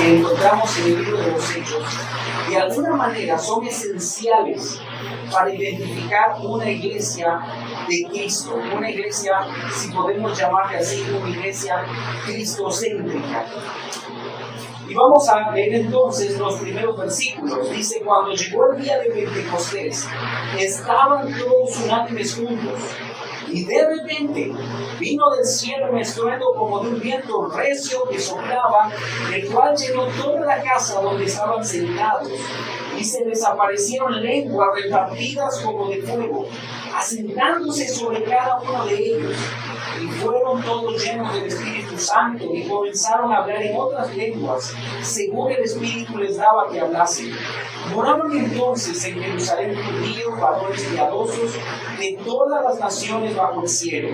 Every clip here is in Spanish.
que encontramos en el libro de los Hechos, de alguna manera son esenciales para identificar una iglesia de Cristo, una iglesia, si podemos llamarle así, una iglesia cristocéntrica. Y vamos a leer entonces los primeros versículos. Dice: cuando llegó el día de Pentecostés, estaban todos unánimes juntos. Y de repente vino del cielo un estruendo como de un viento recio que soplaba, el cual llenó toda la casa donde estaban sentados. Y se les aparecieron lenguas repartidas como de fuego, asentándose sobre cada uno de ellos. Y fueron todos llenos del Espíritu Santo y comenzaron a hablar en otras lenguas, según el Espíritu les daba que hablasen. Moraban entonces en Jerusalén judíos, varones piadosos, de todas las naciones bajo el cielo.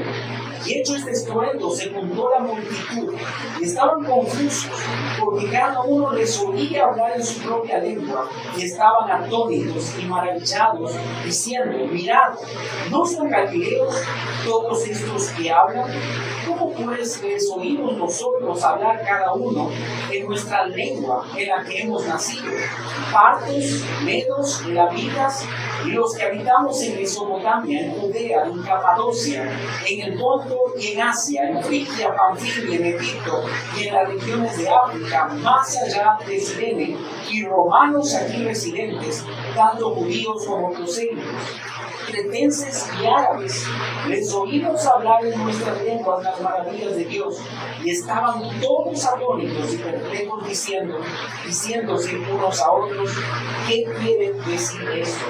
Y hecho este estruendo, se juntó la multitud, y estaban confusos, porque cada uno les oía hablar en su propia lengua, y estaban atónitos y maravillados, diciendo: mirad, ¿no son galileos todos estos que hablan? ¿Cómo pues les oímos nosotros hablar cada uno en nuestra lengua en la que hemos nacido? Partos, medos, elamitas, y los que habitamos en Mesopotamia, en Judea, en Capadocia, en el Ponto y en Asia, en Frigia, Panfilia, en Egipto y en las regiones de África, más allá de Cirene, y romanos aquí residentes, tanto judíos como prosélitos, cretenses y árabes, les oímos hablar en nuestras lenguas las maravillas de Dios, y estaban todos atónitos y perplejos diciéndose unos a otros: ¿qué quiere decir esto?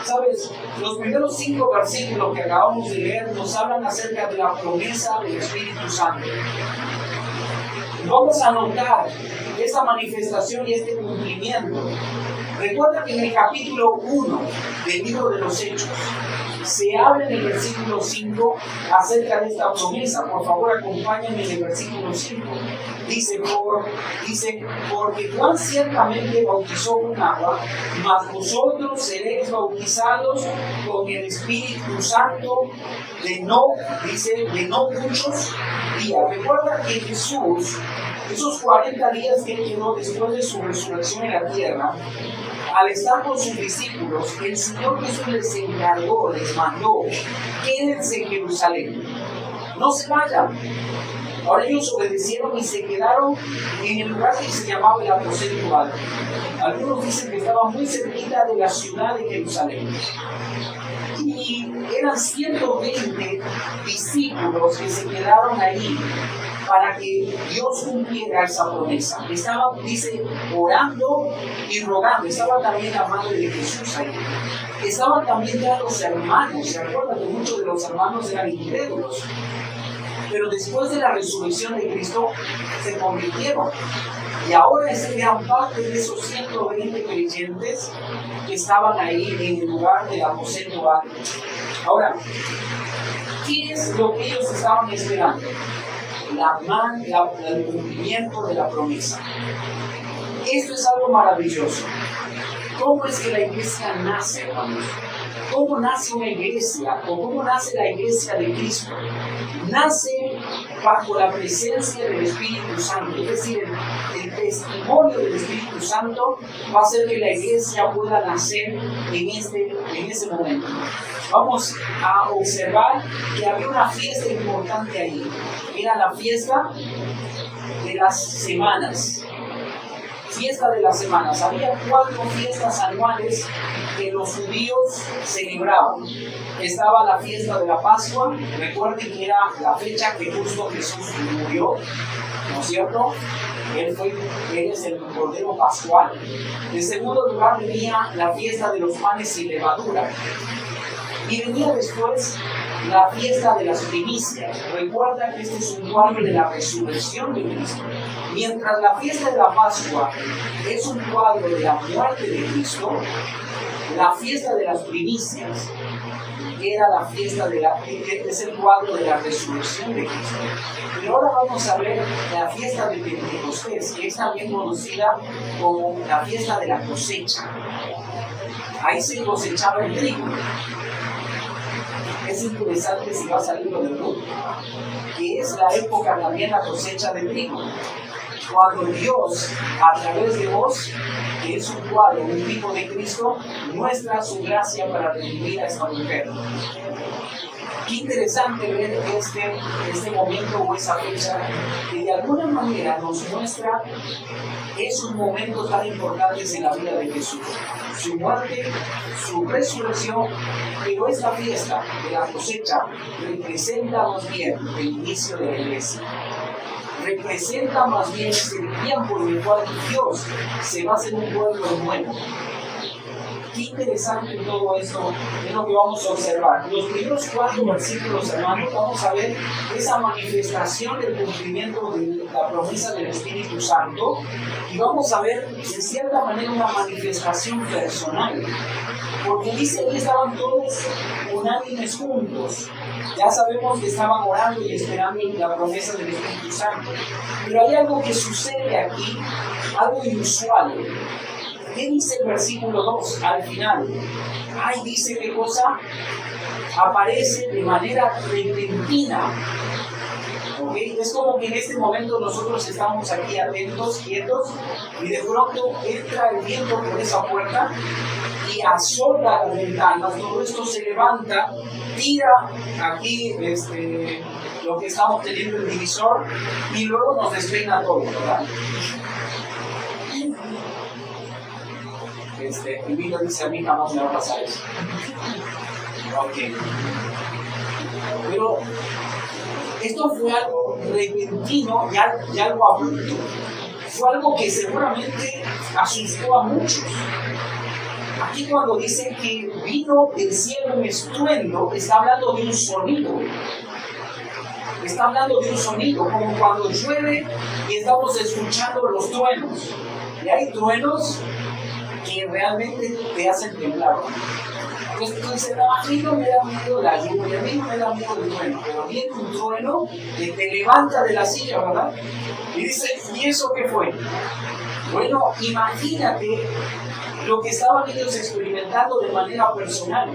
Sabes, los primeros 5 versículos que acabamos de leer nos hablan acerca de la promesa del Espíritu Santo. Vamos a notar esa manifestación y este cumplimiento. Recuerda que en el capítulo 1 del libro de los Hechos se habla en el versículo 5 acerca de esta promesa. Por favor, acompáñenme en el versículo 5. Dice, porque Juan ciertamente bautizó con agua, mas vosotros seréis bautizados con el Espíritu Santo de no muchos días. Recuerda que Jesús, esos 40 días que él quedó después de su resurrección en la tierra, al estar con sus discípulos, el Señor Jesús les encargó, les mandó: quédense en Jerusalén, no se vayan. Ahora ellos obedecieron y se quedaron en el lugar que se llamaba el aposento alto. Algunos dicen que estaba muy cerquita de la ciudad de Jerusalén. Y eran 120 discípulos que se quedaron ahí para que Dios cumpliera esa promesa. Estaban, dice, orando y rogando. Estaba también la madre de Jesús ahí. Estaban también ya los hermanos. Se acuerdan que muchos de los hermanos eran incrédulos. Pero después de la resurrección de Cristo se convirtieron. Y ahora eran parte de esos 120 creyentes que estaban ahí en el lugar del aposento alto. Ahora, ¿qué es lo que ellos estaban esperando? El cumplimiento de la promesa. Esto es algo maravilloso. ¿Cómo es que la iglesia nace, hermanos? ¿Cómo nace una iglesia? ¿O cómo nace la iglesia de Cristo? Nace bajo la presencia del Espíritu Santo. Es decir, el testimonio del Espíritu Santo va a hacer que la iglesia pueda nacer en ese momento. Vamos a observar que había una fiesta importante ahí. Era la fiesta de las semanas. Fiesta de las semanas. Había 4 fiestas anuales que los judíos celebraban. Estaba la fiesta de la Pascua. Recuerden que era la fecha que justo Jesús murió, ¿no es cierto? Él es el Cordero Pascual. En segundo lugar venía la fiesta de los panes sin levadura. Y venía después la fiesta de las primicias. Recuerda que este es un cuadro de la resurrección de Cristo. Mientras la fiesta de la Pascua es un cuadro de la muerte de Cristo, la fiesta de las primicias era la fiesta es el cuadro de la resurrección de Cristo. Pero ahora vamos a ver la fiesta de Pentecostés, que es también conocida como la fiesta de la cosecha. Ahí se cosechaba el trigo. Es interesante si va saliendo del mundo, que es la época también la cosecha de trigo. cuando Dios, a través de vos, que es un cuadro, un tipo de Cristo, muestra su gracia para redimir a esta mujer. Qué interesante ver este momento o esa fecha que de alguna manera nos muestra esos momentos tan importantes en la vida de Jesús. Su muerte, su resurrección, pero esta fiesta de la cosecha representa más bien el inicio de la iglesia. Representa más bien el tiempo en el cual Dios se va a hacer un pueblo nuevo. Qué interesante todo esto es lo que vamos a observar. Los primeros 4 versículos, hermanos, vamos a ver esa manifestación del cumplimiento de la promesa del Espíritu Santo y vamos a ver, de cierta manera, una manifestación personal. Porque dice que estaban todos unánimes juntos. Ya sabemos que estaban orando y esperando la promesa del Espíritu Santo. Pero hay algo que sucede aquí, algo inusual. ¿Qué dice el versículo 2 al final? Ahí dice qué cosa aparece de manera repentina. ¿Okay? Es como que en este momento nosotros estamos aquí atentos, quietos, y de pronto entra el viento por esa puerta y azota las ventanas. Todo esto se levanta, tira aquí lo que estamos teniendo el divisor y luego nos despeina todo, ¿verdad? Y Vito dice: a mí jamás me va a pasar eso. Ok. Pero esto fue algo repentino y algo abrupto. Fue algo que seguramente asustó a muchos. Aquí cuando dice que vino del cielo un estruendo, está hablando de un sonido. Está hablando de un sonido, como cuando llueve y estamos escuchando los truenos. Y hay truenos que realmente te hacen temblar. Entonces tú dices: no, a mí no me da miedo la lluvia, a mí no me da miedo el trueno, pero viene un trueno que te levanta de la silla, ¿verdad? Y dices: ¿y eso qué fue? Bueno, imagínate lo que estaban ellos experimentando de manera personal.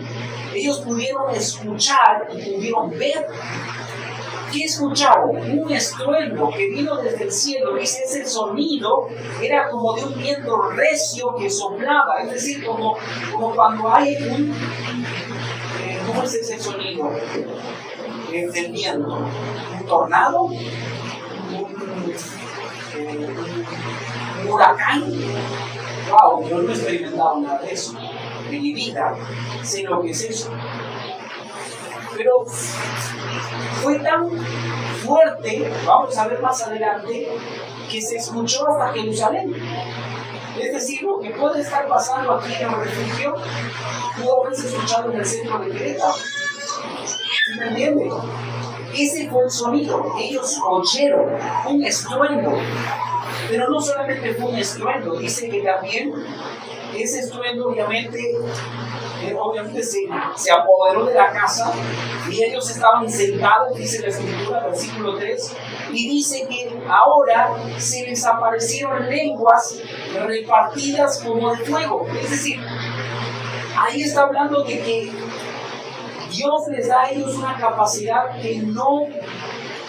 Ellos pudieron escuchar y pudieron ver. ¿Qué escucharon? Un estruendo que vino desde el cielo. Dice, ese sonido era como de un viento recio que soplaba, es decir, como cuando hay ¿cómo es ese sonido del viento? ¿Un tornado? ¿Un huracán? Wow, yo no he experimentado nada de eso en mi vida, sé lo que es eso. Pero fue tan fuerte, vamos a ver más adelante, que se escuchó hasta Jerusalén. Es decir, lo que puede estar pasando aquí en el refugio pudo haberse escuchado en el centro de Querétaro. ¿Sí me entiende? Ese fue el sonido. Ellos oyeron un estruendo. Pero no solamente fue un estruendo, dice que también ese estruendo obviamente se apoderó de la casa y ellos estaban sentados, dice la escritura, versículo 3, y dice que ahora se les aparecieron lenguas repartidas como de fuego. Es decir, ahí está hablando de que Dios les da a ellos una capacidad que no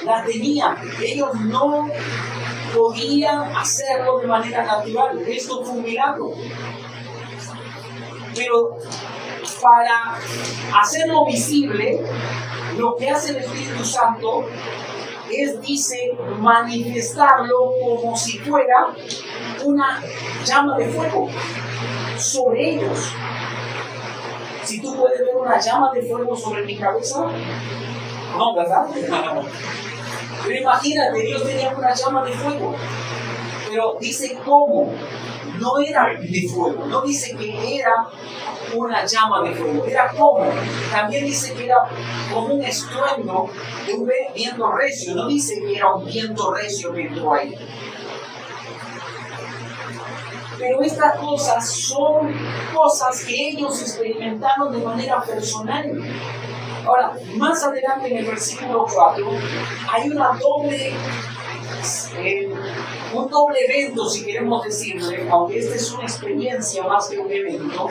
la tenían. Ellos no podían hacerlo de manera natural. Esto fue un milagro. Pero para hacerlo visible, lo que hace el Espíritu Santo es, dice, manifestarlo como si fuera una llama de fuego sobre ellos. Si tú puedes ver una llama de fuego sobre mi cabeza, no, ¿verdad? Pero imagínate, Dios tenía una llama de fuego. Pero dice cómo. No era de fuego, no dice que era una llama de fuego, era como. También dice que era como un estruendo de un viento recio, no dice que era un viento recio que entró ahí. Pero estas cosas son cosas que ellos experimentaron de manera personal. Ahora, más adelante en el versículo 4, hay una doble un doble evento, si queremos decirle, aunque esta es una experiencia más que un evento.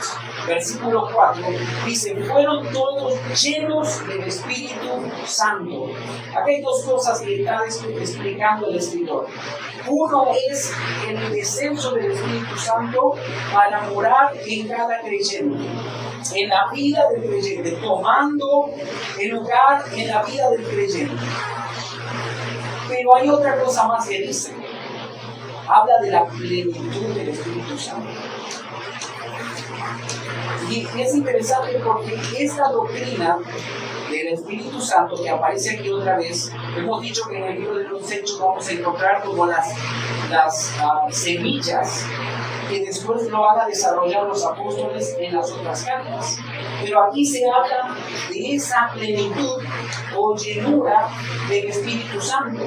Versículo 4 dice: fueron todos llenos del Espíritu Santo. Aquí hay dos cosas que está explicando el escritor. Uno es el descenso del Espíritu Santo para morar en cada creyente, en la vida del creyente, tomando el lugar en la vida del creyente. Pero hay otra cosa más que dice. Habla de la plenitud del Espíritu Santo. Y es interesante porque esta doctrina del Espíritu Santo que aparece aquí otra vez, hemos dicho que en el libro de los Hechos vamos a encontrar como las semillas que después lo van a desarrollar los apóstoles en las otras cartas. Pero aquí se habla de esa plenitud o llenura del Espíritu Santo.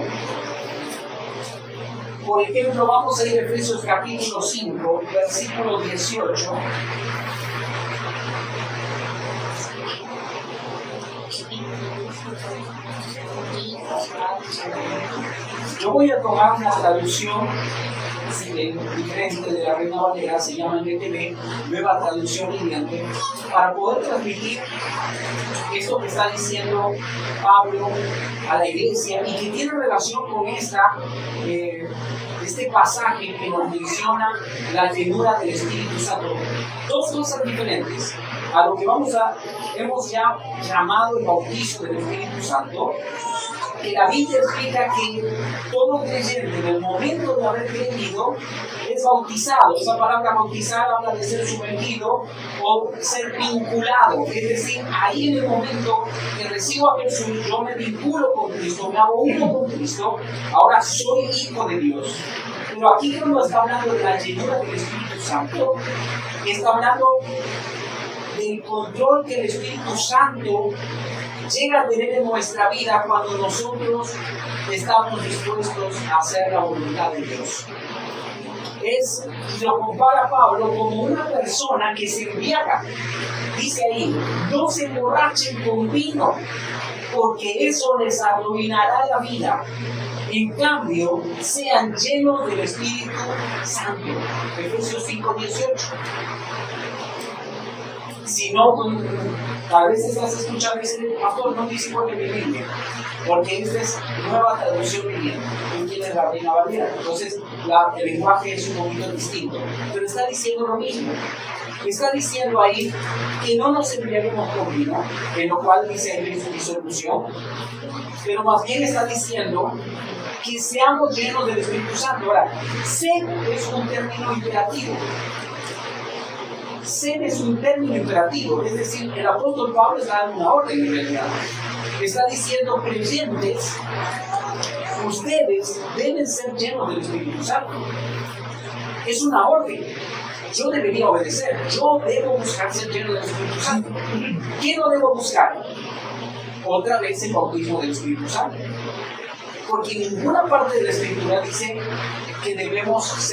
Por ejemplo, vamos a ir a Efesios capítulo 5, versículo 18. Yo voy a tomar una traducción diferente de la Reina Valera, se llama NTV, Nueva Traducción Viviente, para poder transmitir esto que está diciendo Pablo a la iglesia y que tiene relación con este pasaje que nos menciona la llenura del Espíritu Santo. Dos cosas diferentes a lo que hemos ya llamado el bautizo del Espíritu Santo, que la Biblia explica que todo creyente en el momento de haber creído es bautizado. Esa palabra bautizar habla de ser sumergido o ser vinculado, es decir, ahí en el momento que recibo a Jesús, yo me vinculo con Cristo, me hago uno con Cristo, ahora soy hijo de Dios. Pero aquí cuando está hablando de la llenura del Espíritu Santo, está hablando del control que el Espíritu Santo llega a tener en nuestra vida cuando nosotros estamos dispuestos a hacer la voluntad de Dios. Lo compara Pablo como una persona que se embriaga. Dice ahí: no se emborrachen con vino, porque eso les arruinará la vida. En cambio, sean llenos del Espíritu Santo. Efesios 5:18. Si no, a veces estás escuchando y dices: pastor, no dice porque me Biblia, porque esta es Nueva Traducción Viviente. Tú tienes la Reina Valera, entonces el lenguaje es un poquito distinto, pero está diciendo lo mismo. Está diciendo ahí que no nos embriaguemos con vino, en lo cual dice ahí su disolución, pero más bien está diciendo que seamos llenos del Espíritu Santo. Ahora, ser es un término imperativo. Ser es un término imperativo, es decir, el apóstol Pablo está dando una orden en realidad. Está diciendo: creyentes, ustedes deben ser llenos del Espíritu Santo. Es una orden. Yo debería obedecer. Yo debo buscar ser lleno del Espíritu Santo. ¿Qué no debo buscar? Otra vez el bautismo del Espíritu Santo. Porque ninguna parte de la Escritura dice que debemos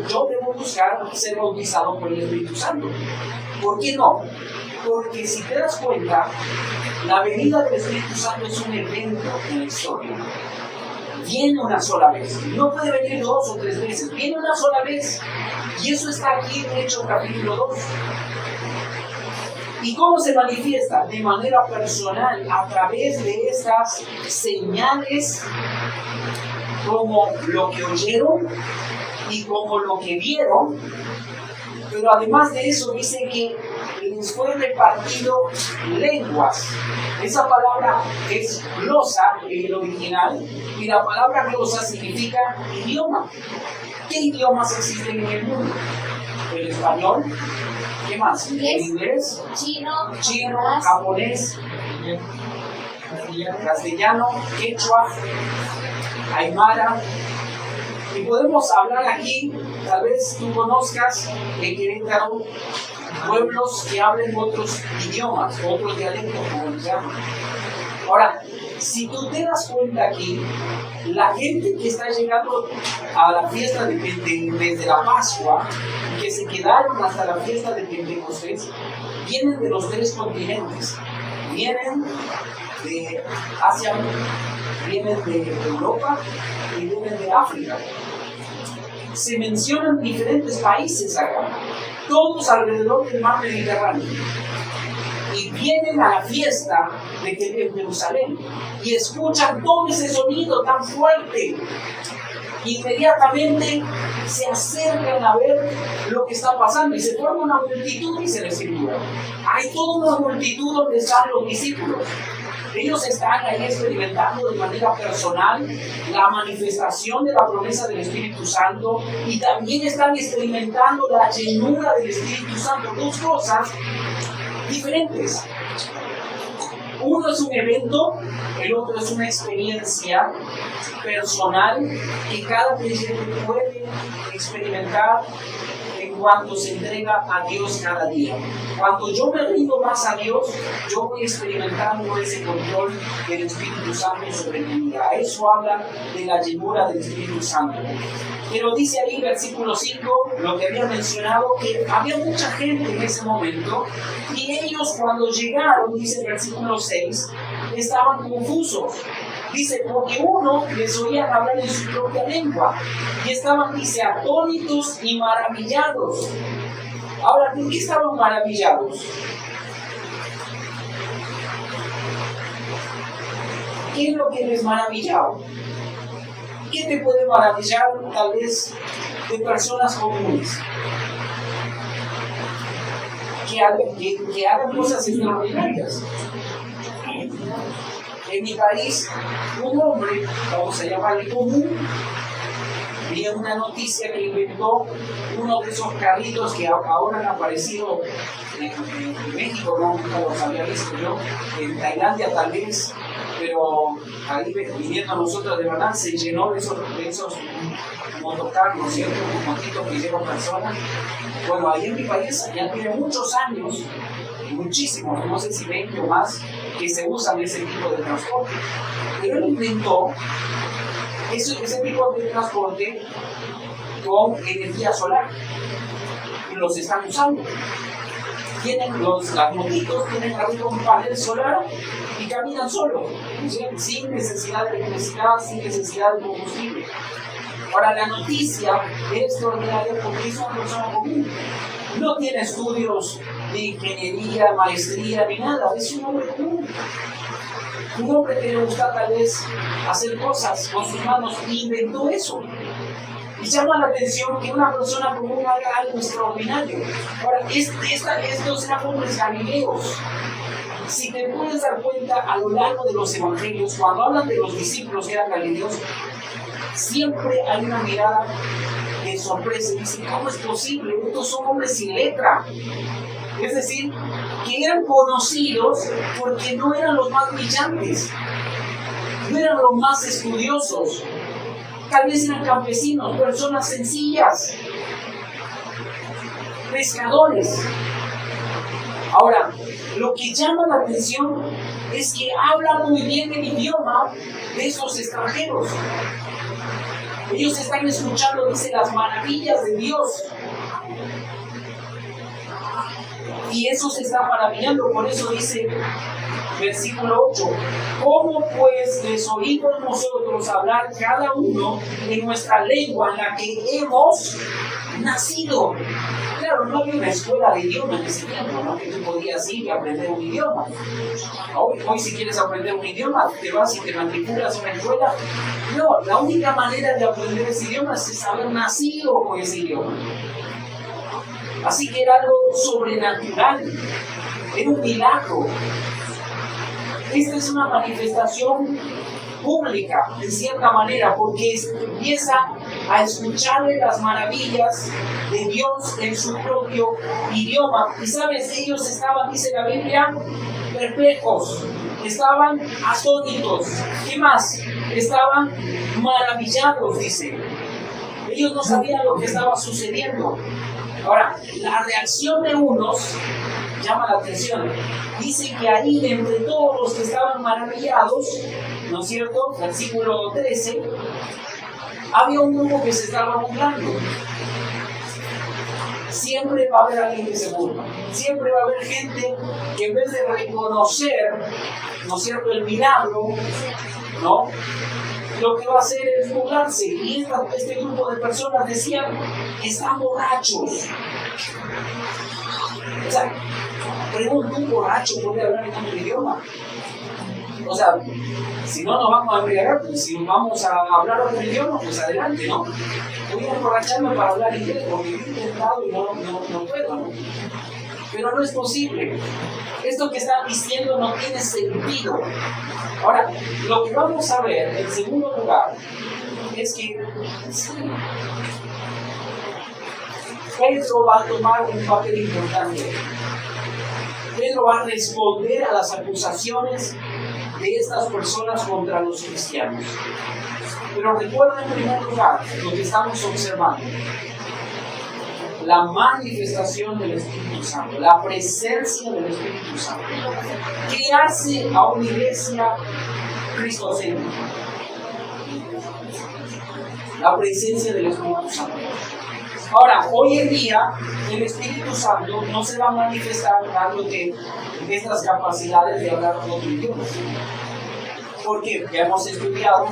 yo debo buscar ser bautizado por el Espíritu Santo. ¿Por qué no? Porque si te das cuenta, la venida del Espíritu Santo es un evento en la historia. Viene una sola vez. No puede venir 2 o 3 veces. Viene una sola vez. Y eso está aquí en Hechos capítulo 2. ¿Y cómo se manifiesta? De manera personal, a través de estas señales, como lo que oyeron y como lo que vieron. Pero además de eso dice que les fue repartido lenguas. Esa palabra es glosa en el original, y la palabra glosa significa idioma. ¿Qué idiomas existen en el mundo? El español. ¿Qué más? El inglés, chino, japonés, castellano, quechua, aymara. Y podemos hablar aquí, tal vez tú conozcas en Querétaro pueblos que hablen otros idiomas, otros dialectos, como se llama. Ahora, si tú te das cuenta aquí, la gente que está llegando a la fiesta desde la Pascua, que se quedaron hasta la fiesta de Pentecostés, vienen de los 3 continentes. vienen de Asia, vienen de Europa y vienen de África. Se mencionan diferentes países acá, todos alrededor del mar Mediterráneo. Y vienen a la fiesta de Jerusalén y escuchan todo ese sonido tan fuerte. Inmediatamente se acercan a ver lo que está pasando y se forma una multitud, dice la Escritura. Hay toda una multitud donde están los discípulos. Ellos están ahí experimentando de manera personal la manifestación de la promesa del Espíritu Santo y también están experimentando la llenura del Espíritu Santo. Dos cosas diferentes. Uno es un evento, el otro es una experiencia personal que cada creyente puede experimentar en cuanto se entrega a Dios cada día. Cuando yo me rindo más a Dios, yo voy experimentando ese control del Espíritu Santo sobre mi vida. Eso habla de la llenura del Espíritu Santo. Pero dice ahí, versículo 5, lo que había mencionado, que había mucha gente en ese momento, y ellos cuando llegaron, dice el versículo 6, estaban confusos. Dice, porque uno les oía hablar en su propia lengua, y estaban, dice, atónitos y maravillados. Ahora, ¿por qué estaban maravillados? ¿Qué es lo que les maravillaba? ¿Qué te puede maravillar tal vez de personas comunes? Que hagan cosas extraordinarias. En mi país, un hombre, vamos a llamarle común, vi una noticia que inventó uno de esos carritos que ahora han aparecido en México, no, nunca los había visto yo, en Tailandia tal vez, pero ahí viniendo a nosotros de verdad se llenó de esos motocarros, ¿cierto? Motitos que llevan personas. Bueno, ahí en mi país ya tiene muchos años, muchísimos, no sé si 20 o más, que se usan ese tipo de transporte. Pero él inventó ese tipo de transporte con energía solar y los están usando. Tienen las motitos, tienen arriba un panel solar y caminan solo, ¿sí? Sin necesidad de electricidad, sin necesidad de combustible. Ahora, la noticia es extraordinaria porque es una persona común. No tiene estudios de ingeniería, maestría ni nada, es un hombre común. Un hombre que le gusta tal vez hacer cosas con sus manos y inventó eso. Y llama la atención que una persona común haga algo extraordinario. Ahora, estos eran hombres galileos. Si te puedes dar cuenta a lo largo de los evangelios, cuando hablan de los discípulos que eran galileos, siempre hay una mirada de sorpresa. Y dicen, ¿cómo es posible? Estos son hombres sin letra. Es decir, que eran conocidos porque no eran los más brillantes, no eran los más estudiosos. Tal vez eran campesinos, personas sencillas, pescadores. Ahora, lo que llama la atención es que hablan muy bien el idioma de esos extranjeros. Ellos están escuchando, dice, las maravillas de Dios. Y eso se está maravillando, por eso dice versículo 8, ¿cómo pues les oímos nosotros hablar cada uno en nuestra lengua en la que hemos nacido? Claro, no había una escuela de idioma en ese tiempo, ¿no? Que tú podías ir y aprender un idioma. Hoy si quieres aprender un idioma, te vas y te matriculas en una escuela. No, la única manera de aprender ese idioma es haber nacido con ese idioma. Así que era algo sobrenatural, era un milagro. Esta es una manifestación pública, en cierta manera, porque empieza a escucharle las maravillas de Dios en su propio idioma. Y sabes, ellos estaban, dice la Biblia, perplejos, estaban atónitos. ¿Qué más? Estaban maravillados, dice. Ellos no sabían lo que estaba sucediendo. Ahora, la reacción de unos llama la atención. Dice que ahí, entre todos los que estaban maravillados, ¿no es cierto? Versículo 13, había un grupo que se estaba burlando. Siempre va a haber alguien que se burla. Siempre va a haber gente que en vez de reconocer, ¿no es cierto?, el milagro, ¿no?, lo que va a hacer es burlarse. Y este grupo de personas decían, están borrachos. O sea, pregunto, ¿un borracho puede hablar en otro idioma? O sea, si no nos vamos a embriagar, pues si vamos a hablar otro idioma, pues adelante, ¿no? Voy a emborracharme para hablar inglés, porque he intentado y no puedo, ¿no? Pero no es posible. Esto que están diciendo no tiene sentido. Ahora, lo que vamos a ver en segundo lugar es que Pedro va a tomar un papel importante. Pedro va a responder a las acusaciones de estas personas contra los cristianos. Pero recuerda en primer lugar lo que estamos observando: la manifestación del Espíritu Santo, la presencia del Espíritu Santo. ¿Qué hace a una iglesia cristocéntrica? La presencia del Espíritu Santo. Ahora, hoy en día, el Espíritu Santo no se va a manifestar dándote estas capacidades de hablar otro idioma. Porque ya hemos estudiado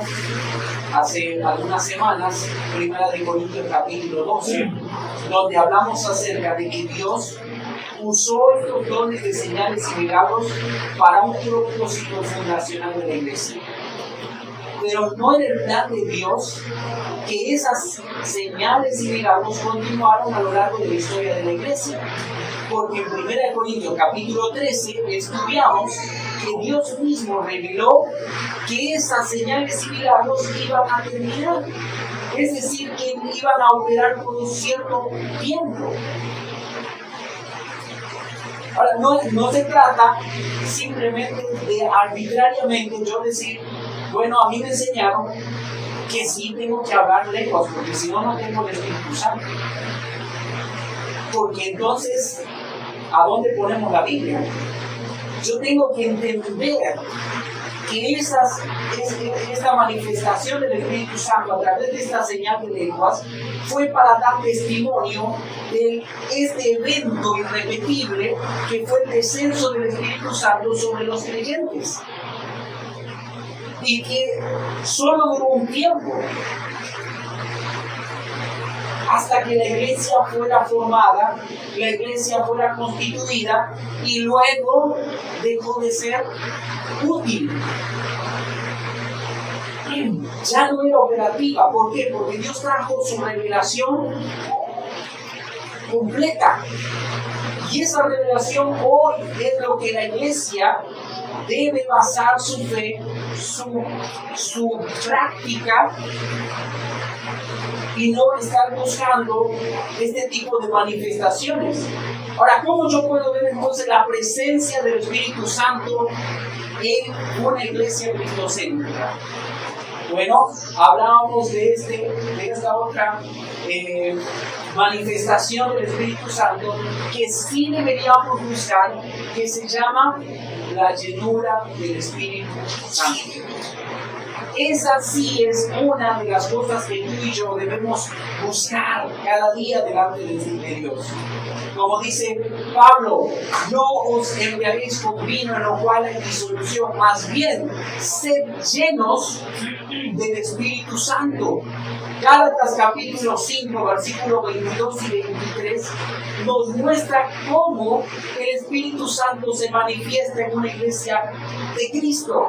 hace algunas semanas, 1 Corintios capítulo 12, donde hablamos acerca de que Dios usó estos dones de señales y milagros para un propósito fundacional de la iglesia. Pero no era el plan de Dios que esas señales y milagros continuaron a lo largo de la historia de la iglesia. Porque en 1 Corintios capítulo 13 estudiamos que Dios mismo reveló que esas señales y milagros iban a terminar. Es decir, que iban a operar por un cierto tiempo. Ahora, no se trata simplemente de arbitrariamente yo decir, bueno, a mí me enseñaron que sí tengo que hablar lenguas, porque si no, no tengo el Espíritu Santo. Porque entonces, ¿a dónde ponemos la Biblia? Yo tengo que entender que esta manifestación del Espíritu Santo a través de esta señal de lenguas fue para dar testimonio de este evento irrepetible que fue el descenso del Espíritu Santo sobre los creyentes. Y que solo duró un tiempo, hasta que la iglesia fuera formada, la iglesia fuera constituida y luego dejó de ser útil. Ya no era operativa. ¿Por qué? Porque Dios trajo su revelación completa. Y esa revelación hoy es lo que la iglesia debe basar su fe, su práctica, y no estar buscando este tipo de manifestaciones. Ahora, ¿cómo yo puedo ver entonces la presencia del Espíritu Santo en una iglesia cristocéntrica? Bueno, hablábamos de esta otra manifestación del Espíritu Santo que sí deberíamos buscar, que se llama la llenura del Espíritu Santo. Esa sí es una de las cosas que tú y yo debemos buscar cada día delante de Dios. Como dice Pablo, no os embriaguéis con vino en lo cual hay disolución, más bien, sed llenos del Espíritu Santo. Gálatas capítulo 5, versículos 22 y 23 nos muestra cómo el Espíritu Santo se manifiesta en una iglesia de Cristo.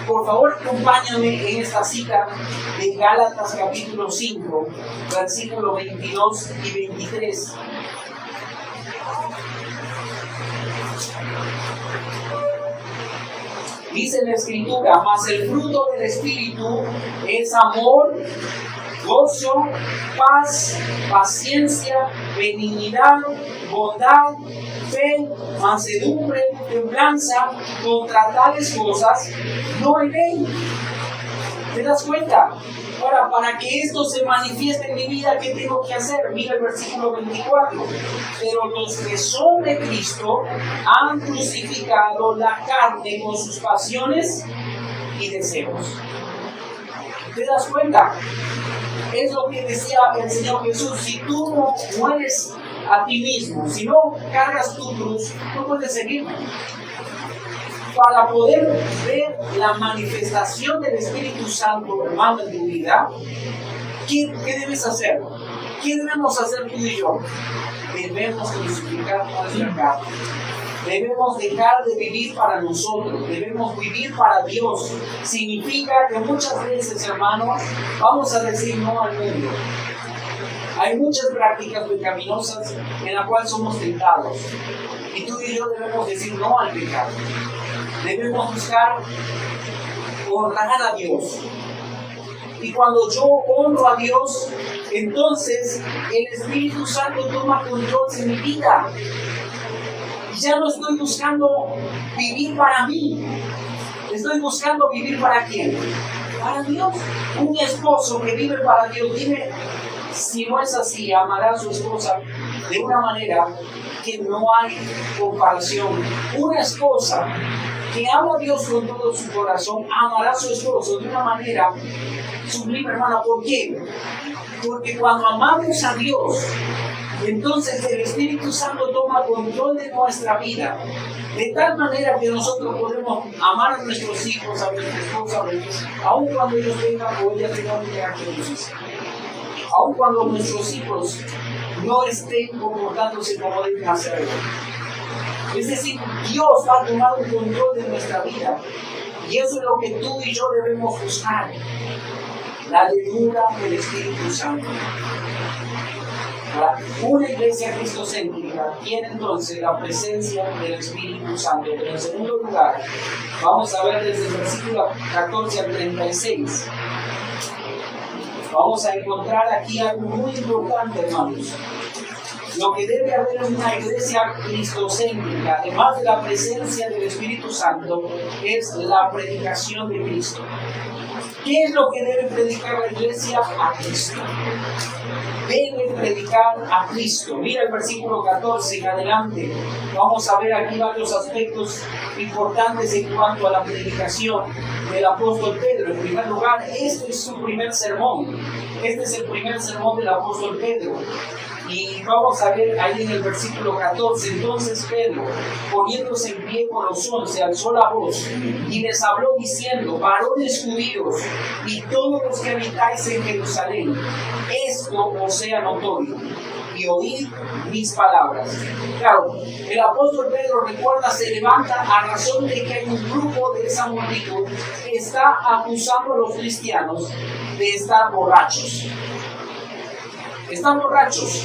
Por favor, acompáñame en esta cita de Gálatas capítulo 5, versículos 22 y 23. Dice la Escritura, mas el fruto del Espíritu es amor, gozo, paz, paciencia, benignidad, bondad, fe, mansedumbre, templanza. Contra tales cosas no hay ley. ¿Te das cuenta? Ahora, para que esto se manifieste en mi vida, ¿qué tengo que hacer? Mira el versículo 24. Pero los que son de Cristo han crucificado la carne con sus pasiones y deseos. ¿Te das cuenta? Es lo que decía el Señor Jesús. Si tú no eres a ti mismo, si no cargas tu cruz, no puedes seguirme. Para poder ver la manifestación del Espíritu Santo, hermano, en tu vida, ¿qué debes hacer? ¿Qué debemos hacer tú y yo? Debemos crucificar nuestra carne. Debemos dejar de vivir para nosotros, debemos vivir para Dios. Significa que muchas veces, hermanos, vamos a decir no al mundo. Hay muchas prácticas pecaminosas en las cuales somos tentados. Y tú y yo debemos decir no al pecado. Debemos buscar honrar a Dios. Y cuando yo honro a Dios, entonces el Espíritu Santo toma control de mi vida. Ya no estoy buscando vivir para mí. Estoy buscando vivir para quién. Para Dios. Un esposo que vive para Dios, dime si no es así, amará a su esposa de una manera que no hay comparación. Una esposa que ama a Dios con todo su corazón, amará a su esposo de una manera sublime, hermana. ¿Por qué? Porque cuando amamos a Dios, entonces el Espíritu Santo toma control de nuestra vida, de tal manera que nosotros podemos amar a nuestros hijos, a nuestra esposa, aun cuando ellos tengan o ellas tengan un carácter difícil, aun cuando nuestros hijos no estén comportándose como deben hacerlo. Es decir, Dios va a tomar un control de nuestra vida, y eso es lo que tú y yo debemos buscar, la llenura del Espíritu Santo. Una iglesia cristocéntrica tiene entonces la presencia del Espíritu Santo. Pero en segundo lugar, vamos a ver desde el versículo 14 al 36. Vamos a encontrar aquí algo muy importante, hermanos. Lo que debe haber en una iglesia cristocéntrica, además de la presencia del Espíritu Santo, es la predicación de Cristo. ¿Qué es lo que debe predicar la iglesia? A Cristo. Debe predicar a Cristo. Mira el versículo 14 en adelante. Vamos a ver aquí varios aspectos importantes en cuanto a la predicación del apóstol Pedro. En primer lugar, este es su primer sermón. Este es el primer sermón del apóstol Pedro. Y vamos a ver ahí en el versículo 14, entonces Pedro, poniéndose en pie con los 11, alzó la voz y les habló diciendo: varones judíos y todos los que habitáis en Jerusalén, esto os sea notorio, y oíd mis palabras. Claro, el apóstol Pedro, recuerda, se levanta a razón de que hay un grupo de esa multitud que está acusando a los cristianos de estar borrachos. Están borrachos.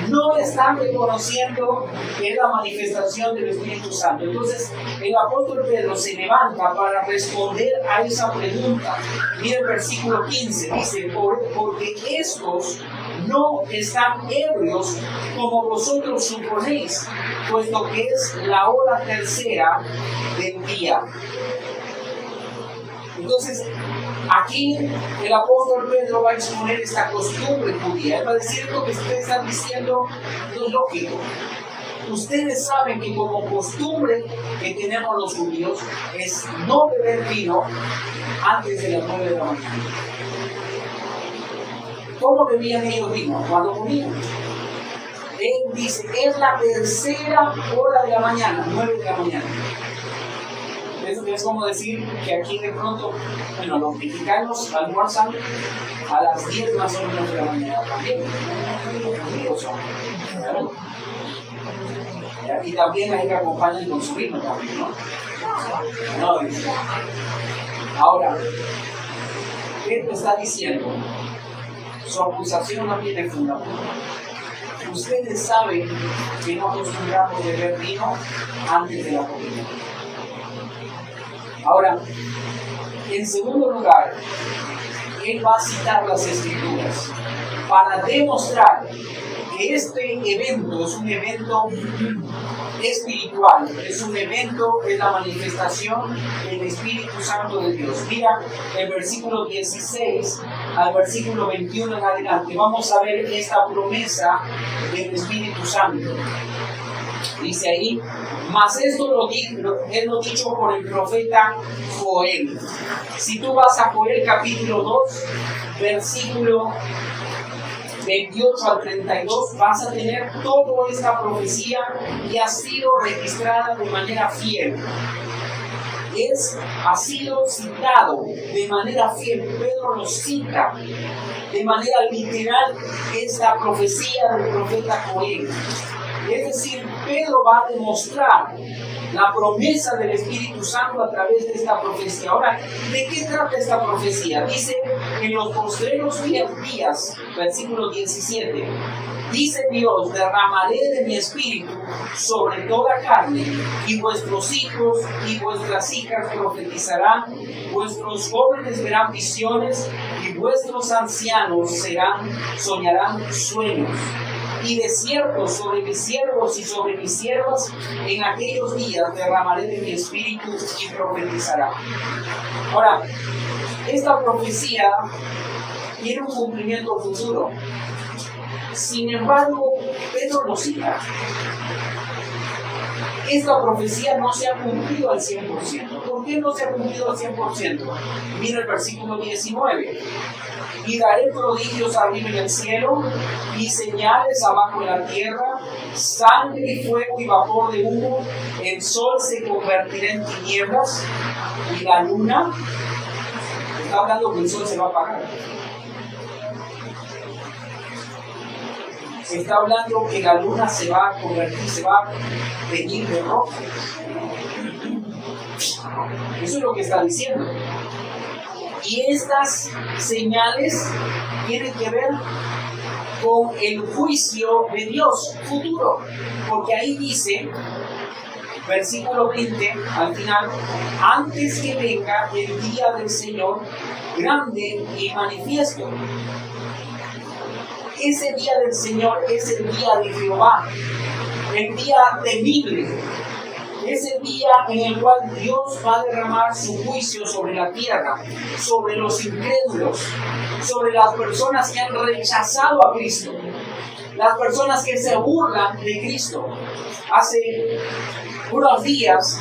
No están reconociendo que es la manifestación del Espíritu Santo. Entonces, el apóstol Pedro se levanta para responder a esa pregunta. Mira el versículo 15, dice: porque estos no están ebrios como vosotros suponéis, puesto que es la hora tercera del día. Entonces, aquí el apóstol Pedro va a exponer esta costumbre judía. Él va a decir: lo que ustedes están diciendo no es lógico. Ustedes saben que como costumbre que tenemos los judíos es no beber vino antes de las 9 de la mañana. ¿Cómo bebían ellos vino? Cuando comían. Él dice: es la tercera hora de la mañana, 9 de la mañana. Es como decir que aquí de pronto, bueno, los mexicanos almuerzan a las 10 más o menos de la mañana también. Y aquí también hay que acompañar con su vino también, ¿no? Ahora, ¿qué te está diciendo? Su acusación no tiene fundamento. Ustedes saben que no acostumbramos a beber vino antes de la comida. Ahora, en segundo lugar, él va a citar las Escrituras para demostrar que este evento es un evento espiritual, es un evento, es la manifestación del Espíritu Santo de Dios. Mira el versículo 16 al versículo 21 en adelante. Vamos a ver esta promesa del Espíritu Santo. Dice ahí: mas esto es lo dicho por el profeta Joel. Si tú vas a Joel capítulo 2, versículo 28 al 32, vas a tener toda esta profecía y ha sido registrada de manera fiel. Ha sido citado de manera fiel. Pedro lo cita de manera literal esta profecía del profeta Joel. Es decir, Pedro va a demostrar la promesa del Espíritu Santo a través de esta profecía. Ahora, ¿de qué trata esta profecía? Dice, en los postreros días, versículo 17, dice Dios, derramaré de mi espíritu sobre toda carne, y vuestros hijos y vuestras hijas profetizarán, vuestros jóvenes verán visiones, y vuestros ancianos soñarán sueños. Y de cierto sobre mis siervos y sobre mis siervas en aquellos días derramaré de mi espíritu y profetizará. Ahora, esta profecía tiene un cumplimiento futuro. Sin embargo, Pedro lo cita. Esta profecía no se ha cumplido al 100%. ¿Por qué no se ha cumplido al 100%? Mira el versículo 19. Y daré prodigios arriba en el cielo, y señales abajo en la tierra, sangre y fuego y vapor de humo, el sol se convertirá en tinieblas, y la luna, está hablando que el sol se va a apagar. Está hablando que la luna se va a convertir, se va a teñir de rojo. Eso es lo que está diciendo. Y estas señales tienen que ver con el juicio de Dios futuro, porque ahí dice, versículo 20, al final, antes que venga el día del Señor grande y manifiesto. Ese día del Señor es el día de Jehová, el día temible. Es el día en el cual Dios va a derramar su juicio sobre la tierra, sobre los incrédulos, sobre las personas que han rechazado a Cristo, las personas que se burlan de Cristo. Hace unos días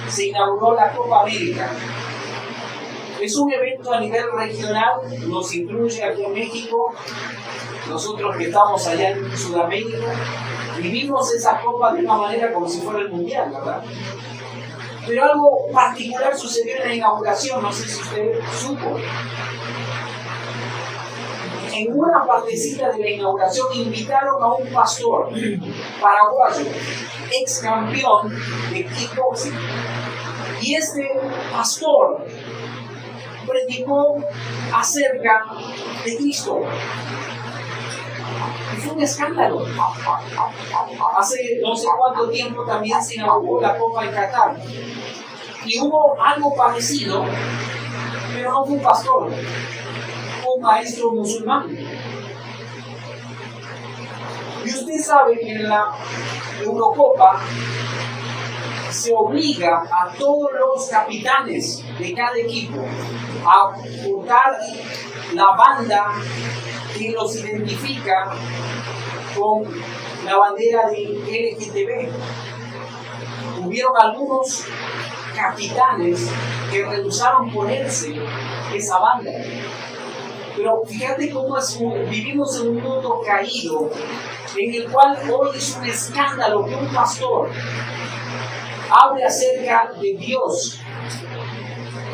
se inauguró la Copa América. Es un evento a nivel regional, nos incluye aquí en México, nosotros que estamos allá en Sudamérica. Vivimos esa copa de una manera como si fuera el mundial, ¿verdad? Pero algo particular sucedió en la inauguración, no sé si usted supo. En una partecita de la inauguración invitaron a un pastor paraguayo, ex campeón de kickboxing. Y este pastor predicó acerca de Cristo. Fue un escándalo. Hace no sé cuánto tiempo también se inauguró la Copa en Qatar. Y hubo algo parecido, pero no fue un pastor, fue un maestro musulmán. Y usted sabe que en la Eurocopa se obliga a todos los capitanes de cada equipo a portar la banda que los identifica con la bandera de LGTB. Hubieron algunos capitanes que rehusaron ponerse esa banda. Pero fíjate cómo vivimos en un mundo caído, en el cual hoy es un escándalo que un pastor hable acerca de Dios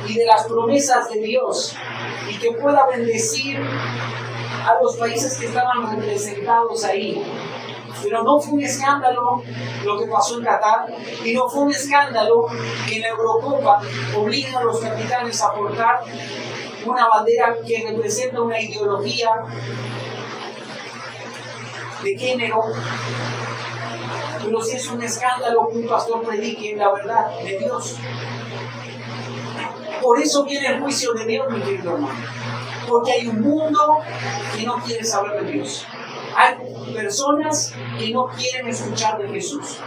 y de las promesas de Dios, y que pueda bendecir a los países que estaban representados ahí. Pero no fue un escándalo lo que pasó en Qatar, y no fue un escándalo que en la Eurocopa obligan a los capitanes a portar una bandera que representa una ideología de género. Pero sí es un escándalo que un pastor predique la verdad de Dios. Por eso viene el juicio de Dios, mi querido hermano. Porque hay un mundo que no quiere saber de Dios. Hay personas que no quieren escuchar de Jesús.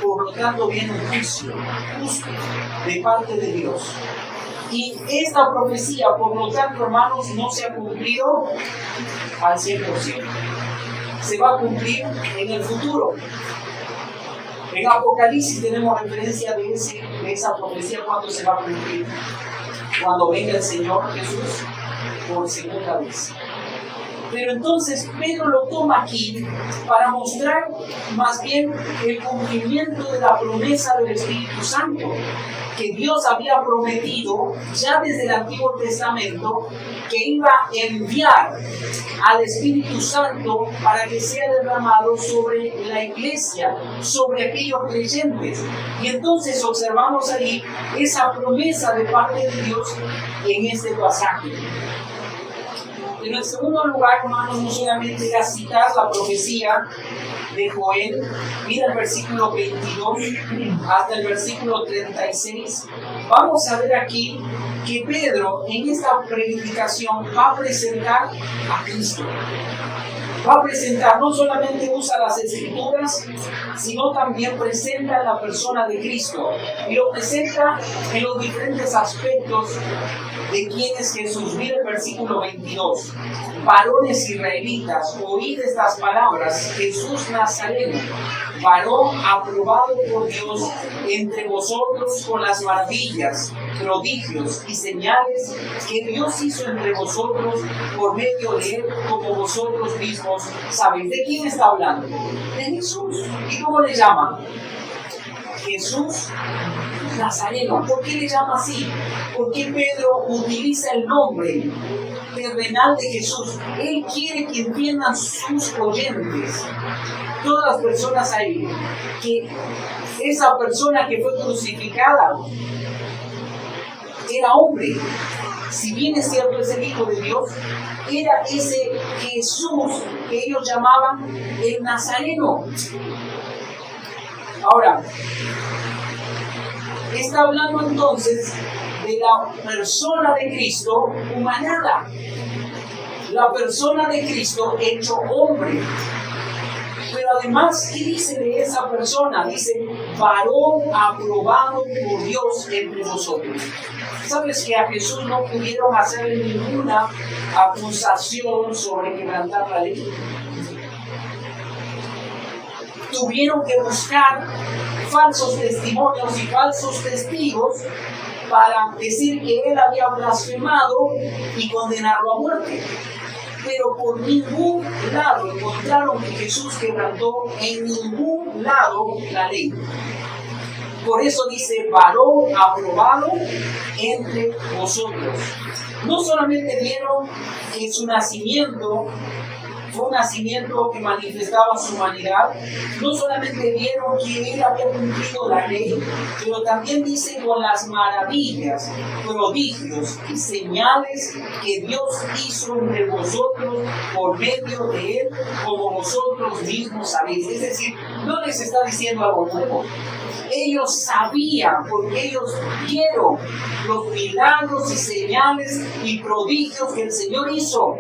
Por lo tanto, viene un juicio justo de parte de Dios. Y esta profecía, por lo tanto, hermanos, no se ha cumplido al 100%. Se va a cumplir en el futuro. En Apocalipsis tenemos referencia de esa profecía, cuando se va a cumplir. Cuando venga el Señor Jesús por segunda vez. Pero entonces Pedro lo toma aquí para mostrar más bien el cumplimiento de la promesa del Espíritu Santo, que Dios había prometido ya desde el Antiguo Testamento que iba a enviar al Espíritu Santo para que sea derramado sobre la iglesia, sobre aquellos creyentes. Y entonces observamos ahí esa promesa de parte de Dios en este pasaje. En el segundo lugar, hermanos, no solamente era citar la profecía de Joel, mira el versículo 22 hasta el versículo 36. Vamos a ver aquí que Pedro en esta predicación va a presentar a Cristo. Va a presentar, no solamente usa las escrituras, sino también presenta la persona de Cristo. Y lo presenta en los diferentes aspectos de quién es Jesús. Mira el versículo 22. Varones israelitas, oíd estas palabras: Jesús Nazareno, varón aprobado por Dios entre vosotros con las maravillas, prodigios y señales que Dios hizo entre vosotros por medio de él, como vosotros mismos sabéis. ¿De quién está hablando? De Jesús. ¿Y cómo le llaman? Jesús Nazareno. ¿Por qué le llama así? Porque Pedro utiliza el nombre terrenal de Jesús. Él quiere que entiendan sus oyentes, todas las personas ahí, que esa persona que fue crucificada era hombre. Si bien es cierto, es el Hijo de Dios, era ese Jesús que ellos llamaban el Nazareno. Ahora, está hablando entonces de la persona de Cristo humanada, la persona de Cristo hecho hombre. Pero además, ¿qué dice de esa persona? Dice, varón aprobado por Dios entre vosotros. ¿Sabes que a Jesús no pudieron hacerle ninguna acusación sobre quebrantar la ley? Tuvieron que buscar falsos testimonios y falsos testigos para decir que él había blasfemado y condenarlo a muerte. Pero por ningún lado encontraron que Jesús quebrantó en ningún lado la ley. Por eso dice, varón aprobado entre vosotros. No solamente vieron que su nacimiento fue un nacimiento que manifestaba su humanidad, no solamente vieron que él había cumplido la ley, pero también dice con las maravillas, prodigios y señales que Dios hizo entre vosotros por medio de él, como vosotros mismos sabéis. Es decir, no les está diciendo algo nuevo. Ellos sabían, porque ellos vieron los milagros y señales y prodigios que el Señor hizo.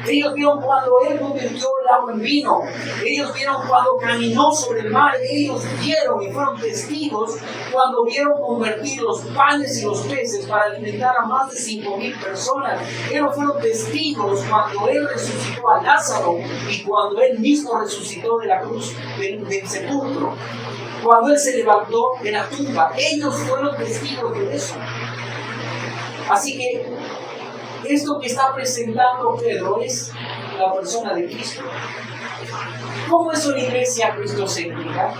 Ellos vieron cuando Él convirtió el agua en vino. Ellos vieron cuando caminó sobre el mar. Ellos vieron y fueron testigos cuando vieron convertir los panes y los peces para alimentar a más de 5,000 personas. Ellos fueron testigos cuando Él resucitó a Lázaro y cuando Él mismo resucitó de la cruz, del sepulcro. Cuando Él se levantó de la tumba, ellos fueron testigos de eso. Así que esto que está presentando Pedro es la persona de Cristo. ¿Cómo es una iglesia cristocéntrica?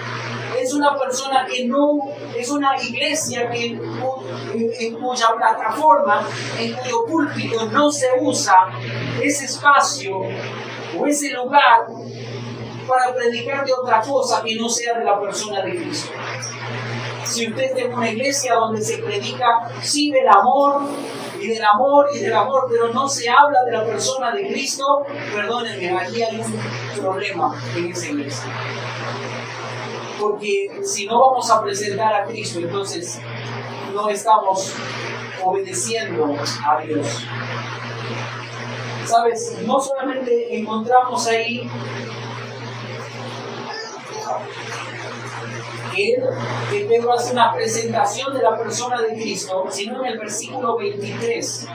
Es una persona que no, es una iglesia que en cuya plataforma, en cuyo púlpito no se usa ese espacio o ese lugar para predicar de otra cosa que no sea de la persona de Cristo. Si usted tiene una iglesia donde se predica sí del amor y del amor y del amor, pero no se habla de la persona de Cristo, perdónenme, aquí hay un problema en esa iglesia. Porque si no vamos a presentar a Cristo, entonces no estamos obedeciendo a Dios. ¿Sabes? No solamente encontramos ahí que Pedro hace una presentación de la persona de Cristo, sino en el versículo 23,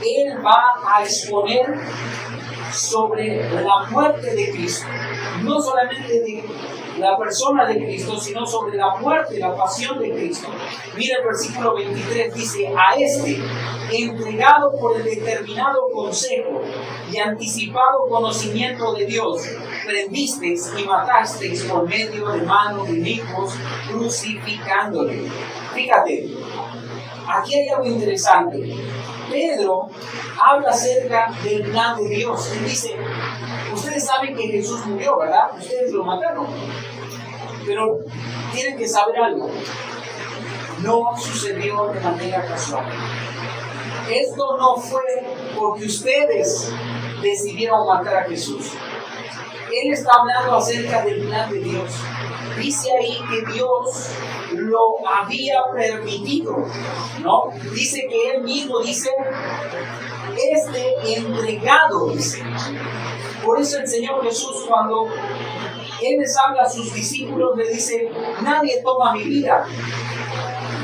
él va a exponer sobre la muerte de Cristo, no solamente la persona de Cristo, sino sobre la muerte y la pasión de Cristo. Mira el versículo 23, dice: a este, entregado por el determinado consejo y anticipado conocimiento de Dios, prendisteis y matasteis por medio de manos de inicuos, crucificándole. Fíjate, aquí hay algo interesante. Pedro habla acerca del plan de Dios. Él dice: ustedes saben que Jesús murió, ¿verdad? Ustedes lo mataron. Pero tienen que saber algo. No sucedió de manera casual. Esto no fue porque ustedes decidieron matar a Jesús. Él está hablando acerca del plan de Dios. Dice ahí que Dios lo había permitido, ¿no? Dice que Él mismo dice: entregado, dice. Por eso el Señor Jesús, cuando Él les habla a sus discípulos, le dice: nadie toma mi vida,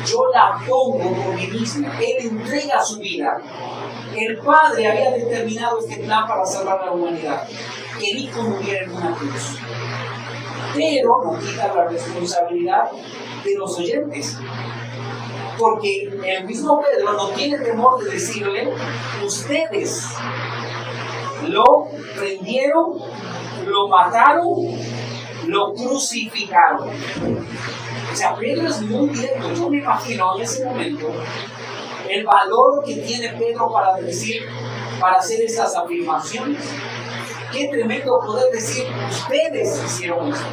yo la pongo por mí mismo. Él entrega su vida. El Padre había determinado este plan para salvar a la humanidad, que el Hijo muriera en una cruz. Pero no quita la responsabilidad de los oyentes, porque el mismo Pedro no tiene temor de decirle: ustedes lo prendieron, lo mataron, lo crucificaron. O sea, Pedro es muy directo. Yo me imagino en ese momento el valor que tiene Pedro para decir, para hacer estas afirmaciones. Qué tremendo poder decir: ustedes hicieron esto.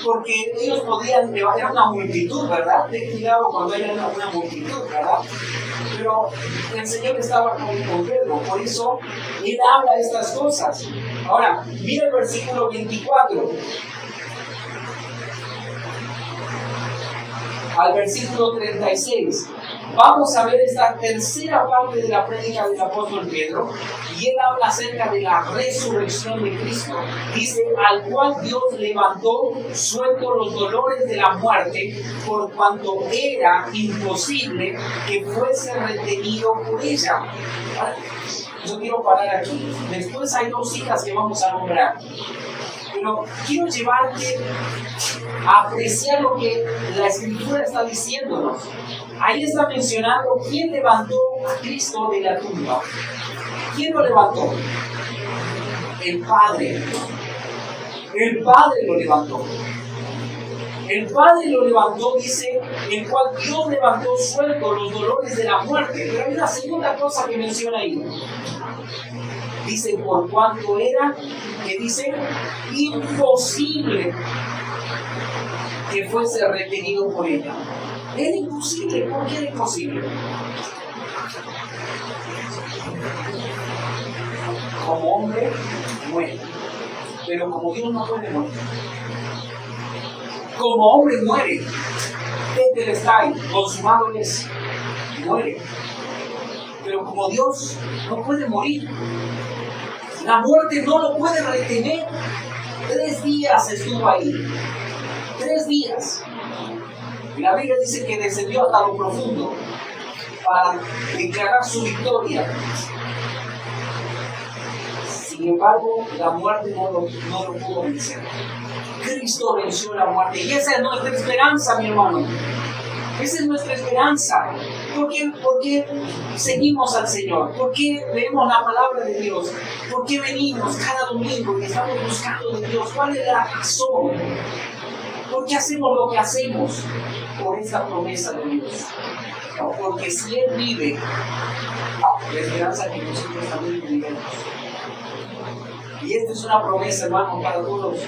Porque ellos podían llevar, era una multitud, ¿verdad? Ten cuidado cuando hay una multitud, ¿verdad? Pero el Señor estaba con Pedro, por eso Él habla de estas cosas. Ahora, mira el versículo 24. Al versículo 36. Vamos a ver esta tercera parte de la prédica del apóstol Pedro, y él habla acerca de la resurrección de Cristo. Dice: al cual Dios levantó suelto los dolores de la muerte, por cuanto era imposible que fuese retenido por ella. Yo quiero parar aquí. Después hay dos citas que vamos a nombrar, pero quiero llevarte a apreciar lo que la Escritura está diciéndonos. Ahí está mencionando quién levantó a Cristo de la tumba. ¿Quién lo levantó? El Padre. El Padre lo levantó. El Padre lo levantó, dice, el cual Dios levantó suelto los dolores de la muerte. Pero hay una segunda cosa que menciona ahí. Dice: por cuanto era, que dice, imposible que fuese retenido por ella. Era imposible. ¿Por qué era imposible? Como hombre muere, pero como Dios no puede morir. Como hombre muere, tetelestai, consumado es, muere. Pero como Dios no puede morir, la muerte no lo puede retener. 3 días estuvo ahí. 3 días. Y la Biblia dice que descendió hasta lo profundo para declarar su victoria. Sin embargo, la muerte no lo pudo vencer. Cristo venció la muerte. Y esa es nuestra esperanza, mi hermano. Esa es nuestra esperanza. ¿Por qué seguimos al Señor? ¿Por qué leemos la palabra de Dios? ¿Por qué venimos cada domingo y estamos buscando de Dios? ¿Cuál es la razón? ¿Por qué hacemos lo que hacemos? Por esta promesa de Dios. Porque si Él vive, la esperanza es que nosotros también vivemos. Y esta es una promesa, hermano, para todos.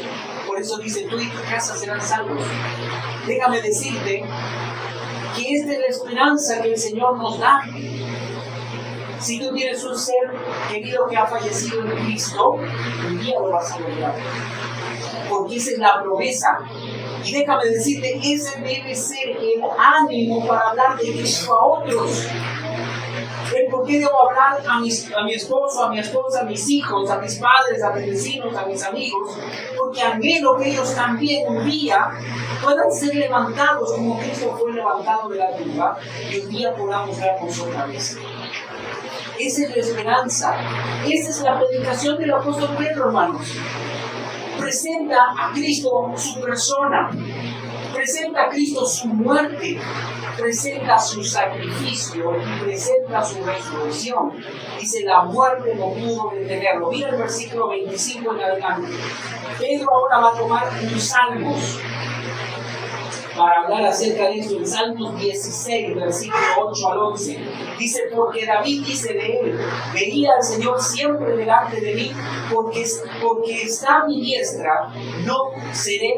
Por eso dice: tú y tu casa serán salvos. Déjame decirte que esta es la esperanza que el Señor nos da. Si tú tienes un ser querido que ha fallecido en Cristo, un día lo vas a lograr. Porque esa es la promesa. Y déjame decirte, ese debe ser el ánimo para hablar de Cristo a otros. ¿Por qué debo hablar a mi esposo, a mi esposa, a mis hijos, a mis padres, a mis vecinos, a mis amigos? Porque anhelo que ellos también un día puedan ser levantados como Cristo fue levantado de la tumba, y un día podamos vernos otra vez. Esa es la esperanza. Esa es la predicación del apóstol Pedro, hermanos. presenta a Cristo su persona, presenta a Cristo su muerte, presenta su sacrificio y presenta su resurrección. Dice, la muerte no pudo detenerlo. Mira el versículo 25 en adelante. Pedro ahora va a tomar un Salmos para hablar acerca de esto. En Salmos 16, versículo 8 al 11, dice, porque David dice de él, veía al Señor siempre delante de mí, porque está a mi diestra, no seré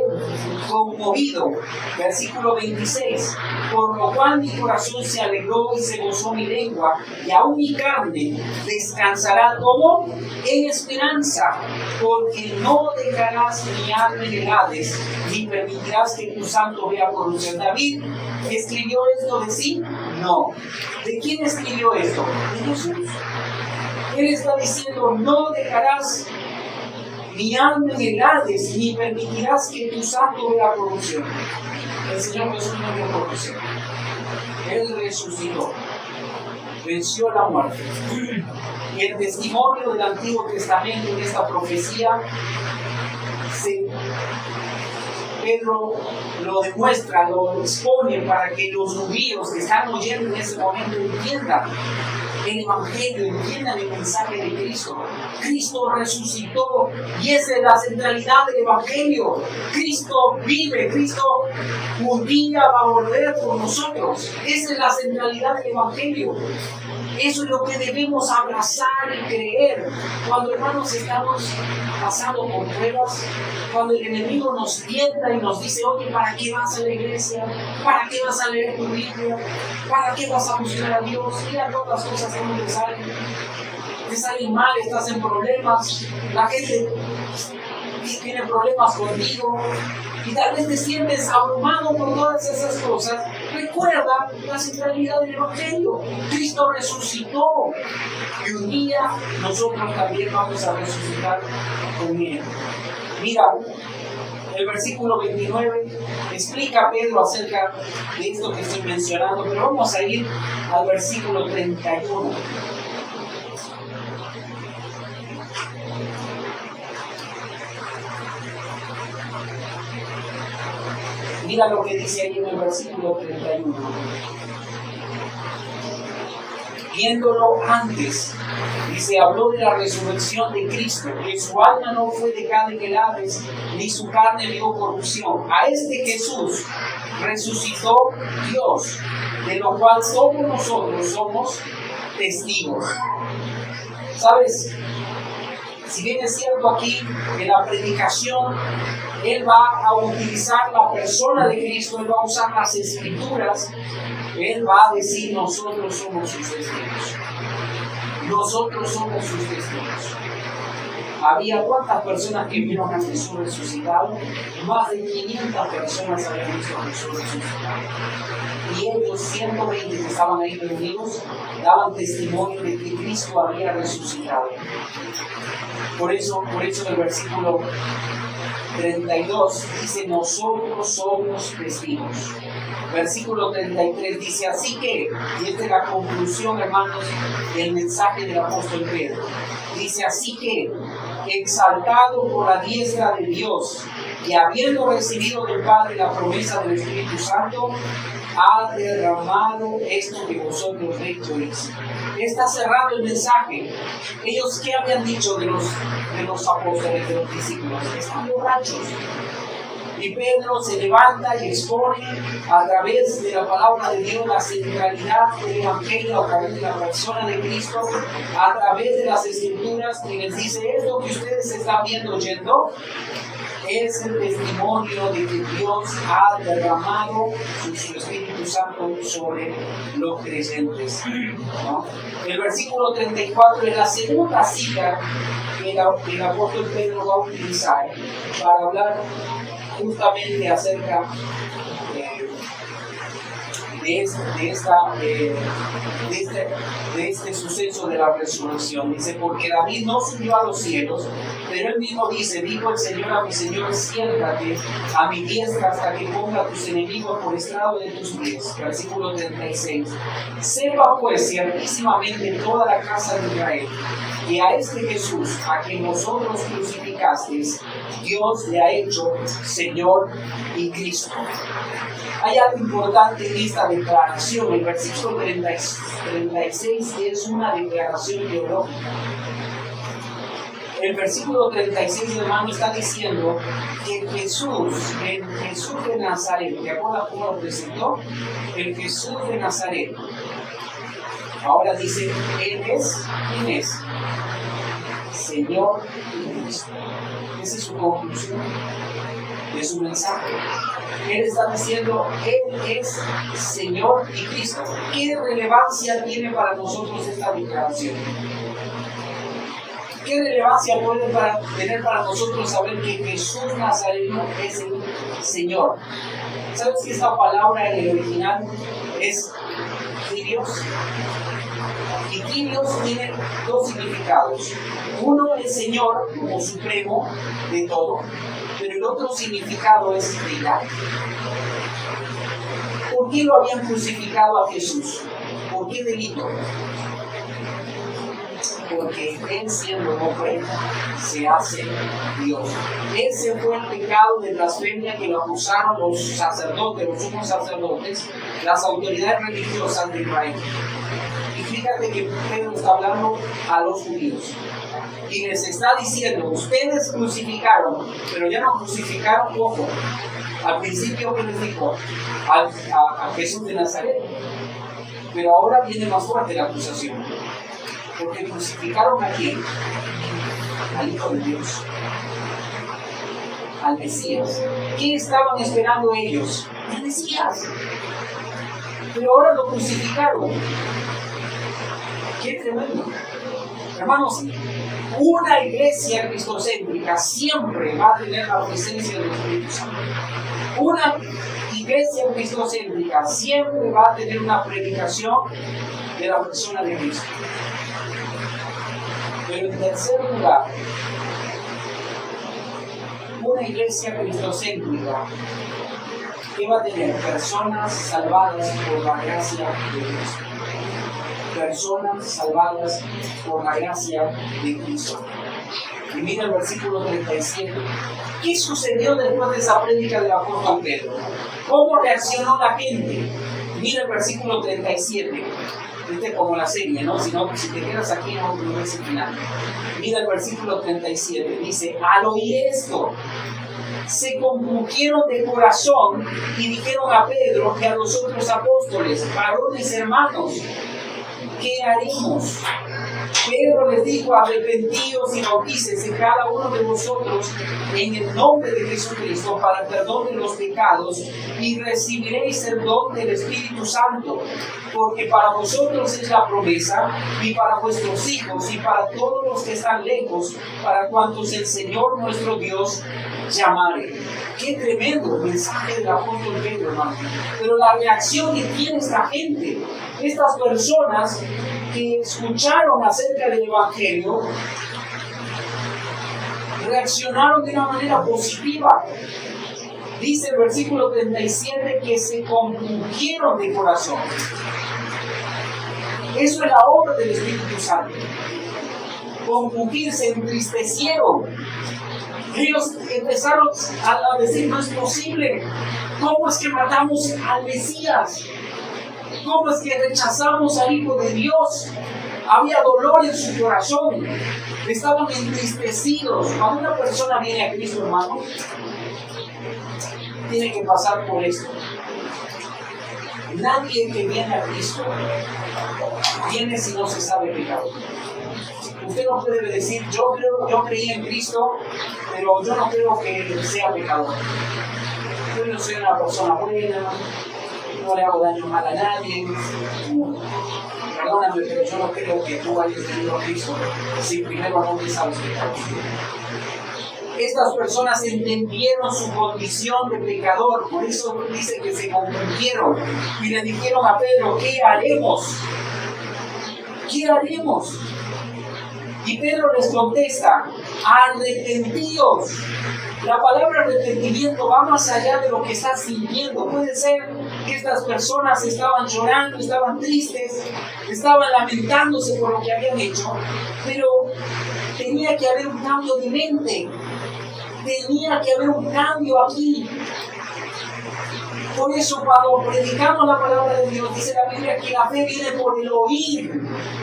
conmovido. Versículo 26, por lo cual mi corazón se alegró y se gozó mi lengua, y aún mi carne descansará como en esperanza, porque no dejarás mi alma en el Hades, ni permitirás que tu santo vea corrupción. ¿David escribió esto de sí? No. ¿De quién escribió esto? De Jesús. Él está diciendo, no dejarás mi alma en el Hades, ni permitirás que tu santo vea corrupción. El Señor Jesús no vio corrupción. Él resucitó, venció la muerte. Y el testimonio del Antiguo Testamento en esta profecía Pedro lo demuestra, lo expone para que los judíos que están oyendo en ese momento entiendan el Evangelio, entiendan el mensaje de Cristo. Cristo resucitó y esa es la centralidad del Evangelio. Cristo vive, Cristo un día va a volver por nosotros. Esa es la centralidad del Evangelio. Eso es lo que debemos abrazar y creer. Cuando, hermanos, estamos pasando por pruebas, cuando el enemigo nos tienta y nos dice, oye, ¿para qué vas a la iglesia? ¿Para qué vas a leer tu Biblia? ¿Para qué vas a buscar a Dios? Mira todas las cosas que no te salen mal, estás en problemas, la gente tiene problemas contigo, y tal vez te sientes abrumado por todas esas cosas. Recuerda la centralidad del Evangelio. Cristo resucitó y un día nosotros también vamos a resucitar con Él. Mira, el versículo 29 explica a Pedro acerca de esto que estoy mencionando, pero vamos a ir al versículo 31. Mira lo que dice ahí en el versículo 31. Viéndolo antes, dice, habló de la resurrección de Cristo, que su alma no fue dejada en el Hades, ni su carne vio corrupción. A este Jesús resucitó Dios, de lo cual nosotros somos testigos. ¿Sabes? Si bien es cierto aquí en la predicación, Él va a utilizar la persona de Cristo, Él va a usar las Escrituras, Él va a decir, nosotros somos sus testigos. Nosotros somos sus testigos. Había cuántas personas que vieron a Jesús resucitado, más de 500 personas habían visto a Jesús resucitado. Y ellos, 120 que estaban ahí reunidos, daban testimonio de que Cristo había resucitado. Por eso el versículo 32 dice, nosotros somos testigos. Versículo 33 dice, así que, y esta es la conclusión, hermanos, del mensaje del apóstol Pedro. Dice, así que, exaltado por la diestra de Dios y habiendo recibido del Padre la promesa del Espíritu Santo, ha derramado esto que vosotros veis. Está cerrado el mensaje. Ellos, ¿qué habían dicho de los apóstoles, de los discípulos? Están borrachos. Y Pedro se levanta y expone a través de la palabra de Dios la centralidad del Evangelio, a través de la persona de Cristo, a través de las Escrituras, y les dice, esto que ustedes están viendo, oyendo, es el testimonio de que Dios ha derramado su Espíritu Santo sobre los creyentes, ¿no? El versículo 34 es la segunda cita que el apóstol Pedro va a utilizar para hablar justamente acerca de este suceso de la resurrección. Dice, porque David no subió a los cielos, pero él mismo dice, dijo el Señor a mi Señor, siéntate a mi diestra hasta que ponga a tus enemigos por estrado de tus pies. Versículo 36. Sepa pues ciertísimamente toda la casa de Israel, que a este Jesús, a quien nosotros crucificamos, crucificasteis, Dios le ha hecho Señor y Cristo. Hay algo importante en esta declaración. El versículo 36 es una declaración teológica. El versículo 36, hermano, está diciendo que Jesús de Nazaret, ¿te acuerdas cómo lo presentó? El Jesús de Nazaret. Ahora dice, Él es, ¿quién es? Señor y Cristo. Esa es su conclusión de su mensaje. Él está diciendo, Él es Señor y Cristo. ¿Qué relevancia tiene para nosotros esta declaración? ¿Qué relevancia puede tener para nosotros saber que Jesús Nazareno es el Señor? ¿Sabes que esta palabra en el original es Kyrios? Y Kyrios tiene dos significados. Uno es Señor como supremo de todo, pero el otro significado es deidad. ¿Por qué lo habían crucificado a Jesús? ¿Por qué delito? Porque Él, siendo hombre, se hace Dios. Ese fue el pecado de blasfemia que lo acusaron los sacerdotes, los sumos sacerdotes, las autoridades religiosas de Israel. Y fíjate que Pedro está hablando a los judíos y les está diciendo, ustedes crucificaron, pero ya no crucificaron, ojo, al principio que les dijo a Jesús de Nazaret, pero ahora viene más fuerte la acusación. Porque crucificaron a quién? Al Hijo de Dios, al Mesías. ¿Qué estaban esperando ellos? El Mesías. Pero ahora lo crucificaron. ¡Qué tremendo! Hermanos, una iglesia cristocéntrica siempre va a tener la presencia del Espíritu Santo. Una iglesia cristocéntrica siempre va a tener una predicación de la persona de Cristo. Pero en tercer lugar, una iglesia cristocéntrica que va a tener personas salvadas por la gracia de Cristo. Personas salvadas por la gracia de Cristo. Y mira el versículo 37. ¿Qué sucedió después de esa prédica del apóstol Pedro? ¿Cómo reaccionó la gente? Mira el versículo 37. Viste como la serie, ¿no? Si te quedas aquí no ves el final. Mira el versículo 37. Dice, al oír esto, se compungieron de corazón y dijeron a Pedro y a los otros apóstoles, varones hermanos, ¿qué haremos? Pedro les dijo, arrepentíos y bautícese cada uno de vosotros en el nombre de Jesucristo para el perdón de los pecados y recibiréis el don del Espíritu Santo, porque para vosotros es la promesa y para vuestros hijos y para todos los que están lejos, para cuantos el Señor nuestro Dios llamare. Qué tremendo mensaje del apóstol Pedro, hermano. Pero la reacción que tiene esta gente, estas personas que escucharon acerca del Evangelio, reaccionaron de una manera positiva. Dice el versículo 37 que se compungieron de corazón. Eso es la obra del Espíritu Santo. Compungir, se entristecieron. Ellos empezaron a decir, no es posible. ¿Cómo es que matamos al Mesías? ¿Cómo es que rechazamos al Hijo de Dios? Había dolor en su corazón. Estaban entristecidos. Cuando una persona viene a Cristo, hermano, tiene que pasar por esto. Nadie que viene a Cristo viene si no se sabe pecado. Usted no puede decir, yo creí en Cristo, pero yo no creo que sea pecador. Yo no soy una persona buena, no le hago daño mal a nadie. Perdóname, pero yo no creo que tú hayas venido a Cristo si primero no te sabes pecado. Estas personas entendieron su condición de pecador, por eso dice que se confundieron y le dijeron a Pedro, ¿qué haremos? ¿Qué haremos? Y Pedro les contesta, arrepentíos. La palabra arrepentimiento va más allá de lo que estás sintiendo. Puede ser que estas personas estaban llorando, estaban tristes, estaban lamentándose por lo que habían hecho, pero tenía que haber un cambio de mente. Tenía que haber un cambio aquí. Por eso cuando predicamos la palabra de Dios, dice la Biblia que la fe viene por el oír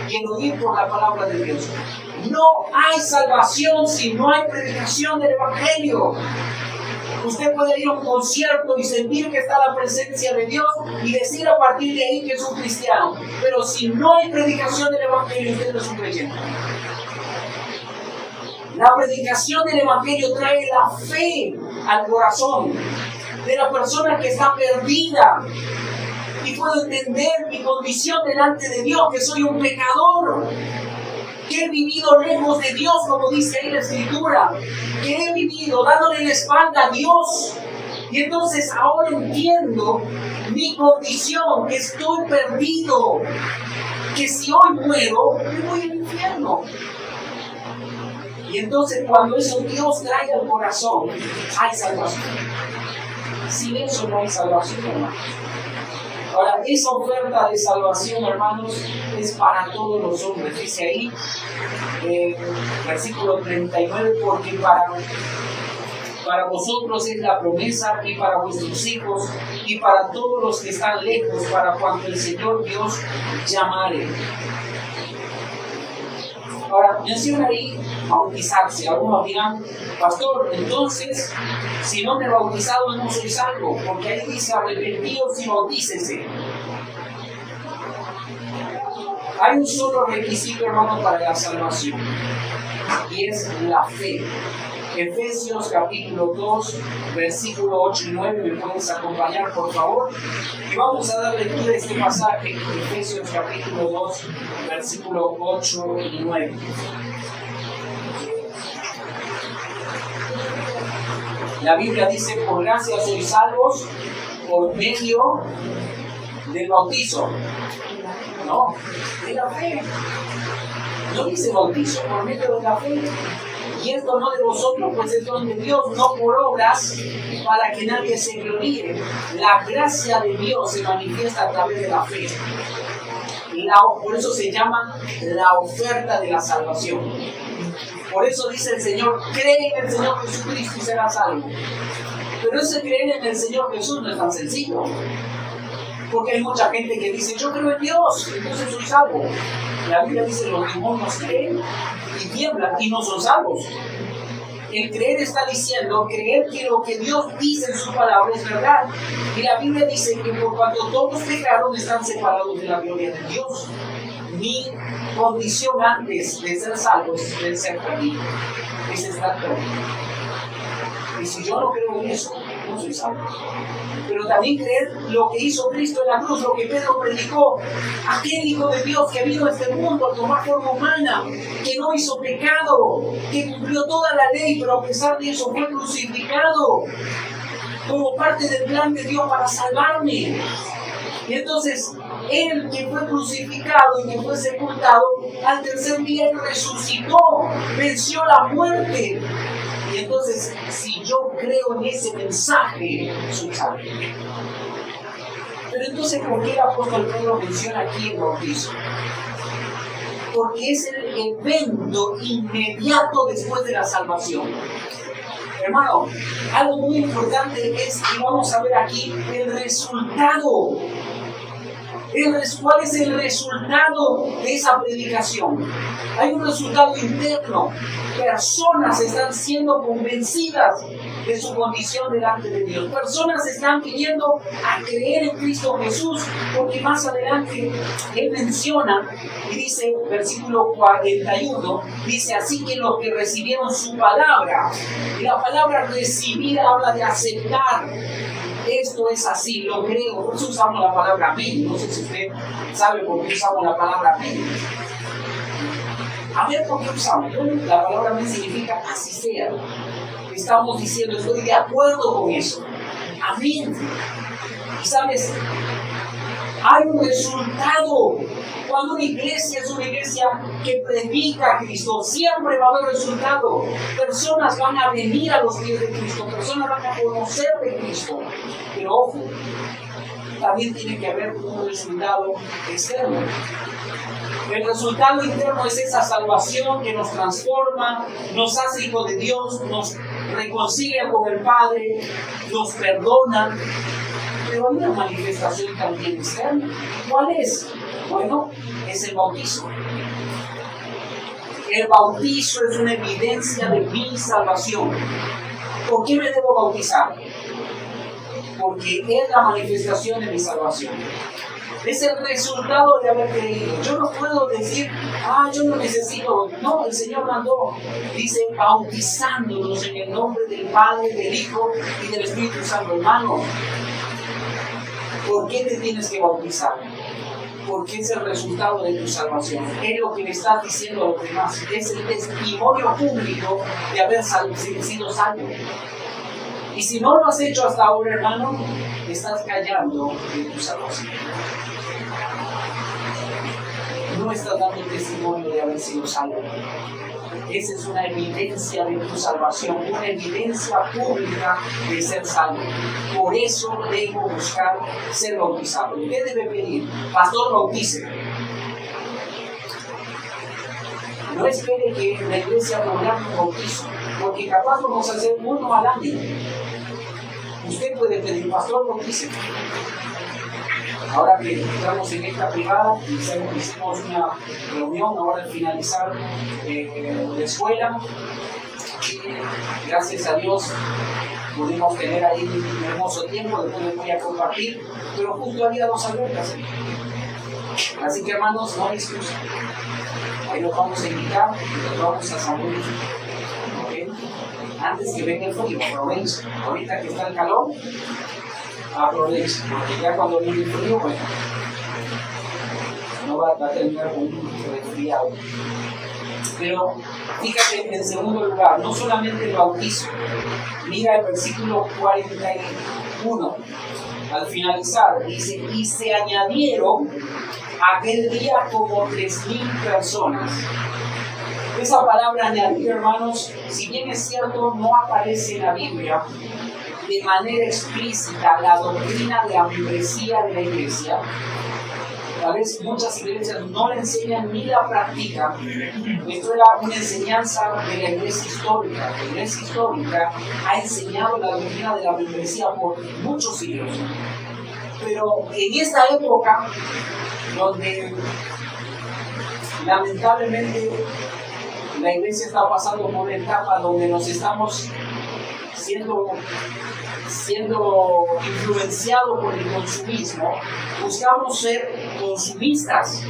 y el oír por la palabra de Dios. No hay salvación si no hay predicación del Evangelio. Usted puede ir a un concierto y sentir que está la presencia de Dios y decir a partir de ahí que es un cristiano. Pero si no hay predicación del Evangelio, usted no es un creyente. La predicación del Evangelio trae la fe al corazón de la persona que está perdida y puedo entender mi condición delante de Dios, que soy un pecador, que he vivido lejos de Dios, como dice ahí la Escritura, que he vivido dándole la espalda a Dios. Y entonces ahora entiendo mi condición, que estoy perdido, que si hoy muero, me voy al infierno. Y entonces cuando eso Dios trae al corazón, hay salvación. Sin eso no hay salvación, hermanos. Ahora, esa oferta de salvación, hermanos, es para todos los hombres. Dice ahí, versículo 39, porque para vosotros es la promesa y para vuestros hijos y para todos los que están lejos, para cuando el Señor Dios llamare. Ahora, menciona ahí bautizarse. Algunos dirán, pastor, entonces, si no me he bautizado no soy salvo, porque ahí dice arrepentíos y bautícese. Hay un solo requisito, hermano, para la salvación, y es la fe. Efesios capítulo 2, versículo 8 y 9, ¿me puedes acompañar, por favor? Y vamos a dar lectura a este pasaje, Efesios capítulo 2, versículo 8 y 9. La Biblia dice, por gracia sois salvos por medio del bautizo. No, de la fe. No dice bautizo, por medio de la fe. Y esto no de vosotros, pues es don de Dios, no por obras, para que nadie se gloríe. La gracia de Dios se manifiesta a través de la fe. Por eso se llama la oferta de la salvación. Por eso dice el Señor, cree en el Señor Jesucristo y serás salvo. Pero ese creer en el Señor Jesús no es tan sencillo. Porque hay mucha gente que dice, yo creo en Dios, entonces soy salvo. La Biblia dice, los demonios creen y tiemblan y no son salvos. El creer está diciendo, creer que lo que Dios dice en su palabra es verdad. Y la Biblia dice que por cuanto todos pecaron están separados de la gloria de Dios. Mi condición antes de ser salvo es de ser perdido, es estar perdido. Y si yo no creo en eso, no soy salvo. Pero también creer lo que hizo Cristo en la cruz, lo que Pedro predicó, aquel Hijo de Dios que vino a este mundo a tomar forma humana, que no hizo pecado, que cumplió toda la ley, pero a pesar de eso fue crucificado como parte del plan de Dios para salvarme. Y entonces, Él que fue crucificado y que fue sepultado, al tercer día Él resucitó, venció la muerte. Y entonces, si yo creo en ese mensaje, soy salvo. Pero entonces, ¿por qué el apóstol Pedro menciona aquí el bautizo? Porque es el evento inmediato después de la salvación. Hermano, algo muy importante es que vamos a ver aquí el resultado. ¿Cuál es el resultado de esa predicación? Hay un resultado interno. Personas están siendo convencidas de su condición delante de Dios. Personas están pidiendo a creer en Cristo Jesús, porque más adelante Él menciona, y dice, versículo 41, dice, así que los que recibieron su palabra, y la palabra recibir habla de aceptar. Esto es así, lo creo. Por eso usamos la palabra amén. No sé si usted sabe por qué usamos la palabra amén. A ver por qué usamos. La palabra amén significa así sea. Estamos diciendo, estoy de acuerdo con eso. Amén. Y sabes, hay un resultado. Cuando una iglesia es una iglesia que predica a Cristo, siempre va a haber resultado. Personas van a venir a los pies de Cristo, personas van a conocer de Cristo. Pero ojo, también tiene que haber un resultado externo. El resultado interno es esa salvación que nos transforma, nos hace hijos de Dios, nos reconcilia con el Padre, nos perdona, pero hay una manifestación también externa. ¿Cuál es? Bueno, es el bautizo. El bautizo es una evidencia de mi salvación. ¿Por qué me debo bautizar? Porque es la manifestación de mi salvación. Es el resultado de haber creído. Yo no puedo decir, yo no necesito. No, el Señor mandó, dice, bautizándonos en el nombre del Padre, del Hijo y del Espíritu Santo. Hermano, ¿por qué te tienes que bautizar? Porque es el resultado de tu salvación. Es lo que le estás diciendo a los demás. Es el testimonio público de haber sido salvo. Y si no lo has hecho hasta ahora, hermano, estás callando de tu salvación. No estás dando testimonio de haber sido salvo. Esa es una evidencia de tu salvación, una evidencia pública de ser salvo. Por eso debo buscar ser bautizado. ¿Qué debe pedir? Pastor, bautice. No espere que la iglesia programe un bautizo, porque capaz vamos a hacer uno al año. Usted puede pedir, pastor, bautice. Ahora que estamos en esta privada, hicimos una reunión ahora al finalizar la escuela. Gracias a Dios pudimos tener ahí un hermoso tiempo, después les voy a compartir, pero justo había 2 albercas. Así que hermanos, no hay excusa. Ahí los vamos a invitar y los vamos a saludir. ¿Okay? Antes que venga el frío, aprovechen. Ahorita que está el calor, aprovechen, porque ya cuando viene el frío, bueno, no va a terminar con un resfriado. Pero fíjate, en segundo lugar, no solamente el bautizo. Mira el versículo 41. Al finalizar, dice, y se añadieron aquel día como 3,000 personas. Esa palabra añadir, hermanos, si bien es cierto, no aparece en la Biblia de manera explícita la doctrina de la membresía de la iglesia. Tal vez muchas iglesias no la enseñan ni la practican. Esto era una enseñanza de la iglesia histórica. La iglesia histórica ha enseñado la doctrina de la membresía por muchos siglos. Pero en esta época, donde lamentablemente la iglesia está pasando por una etapa donde nos estamos siendo influenciados por el consumismo, buscamos ser consumistas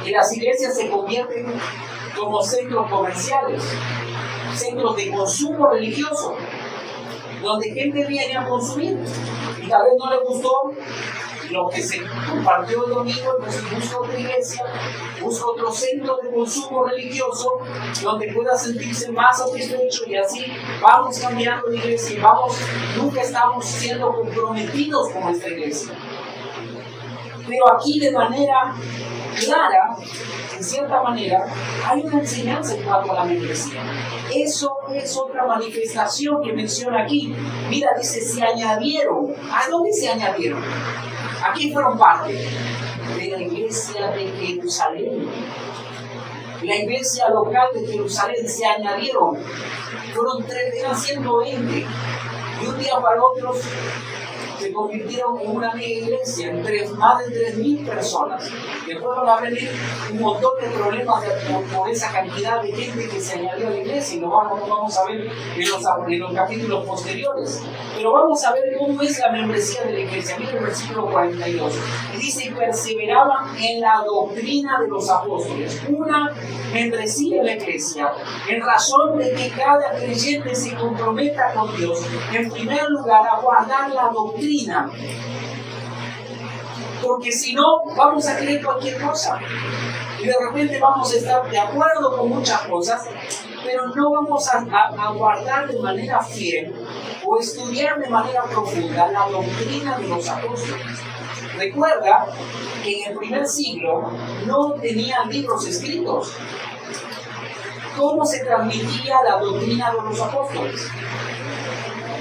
y las iglesias se convierten como centros comerciales, centros de consumo religioso, donde gente viene a consumir y tal vez no le gustó lo que se compartió el domingo, entonces busca otra iglesia, busca otro centro de consumo religioso donde pueda sentirse más satisfecho, y así vamos cambiando de iglesia y nunca estamos siendo comprometidos con esta iglesia. Pero aquí de manera clara, en cierta manera, hay una enseñanza en cuanto a la membresía. Eso es otra manifestación que menciona aquí. Mira, dice, se añadieron. ¿A dónde se añadieron? Aquí fueron parte de la iglesia de Jerusalén. La iglesia local de Jerusalén se añadieron. Eran 120. Y un día para otro se convirtieron en una mega iglesia, más de 3,000 personas. Después van a venir un montón de problemas por esa cantidad de gente que se añadió a la iglesia, y lo vamos a ver en los capítulos posteriores. Pero vamos a ver cómo es la membresía de la iglesia. Mira el versículo 42. Y dice, y perseveraban en la doctrina de los apóstoles. Una membresía de la iglesia, en razón de que cada creyente se comprometa con Dios, en primer lugar, a guardar la doctrina. Porque si no, vamos a creer cualquier cosa. Y de repente vamos a estar de acuerdo con muchas cosas, pero no vamos a guardar de manera fiel o estudiar de manera profunda la doctrina de los apóstoles. Recuerda que en el primer siglo no tenían libros escritos. ¿Cómo se transmitía la doctrina de los apóstoles?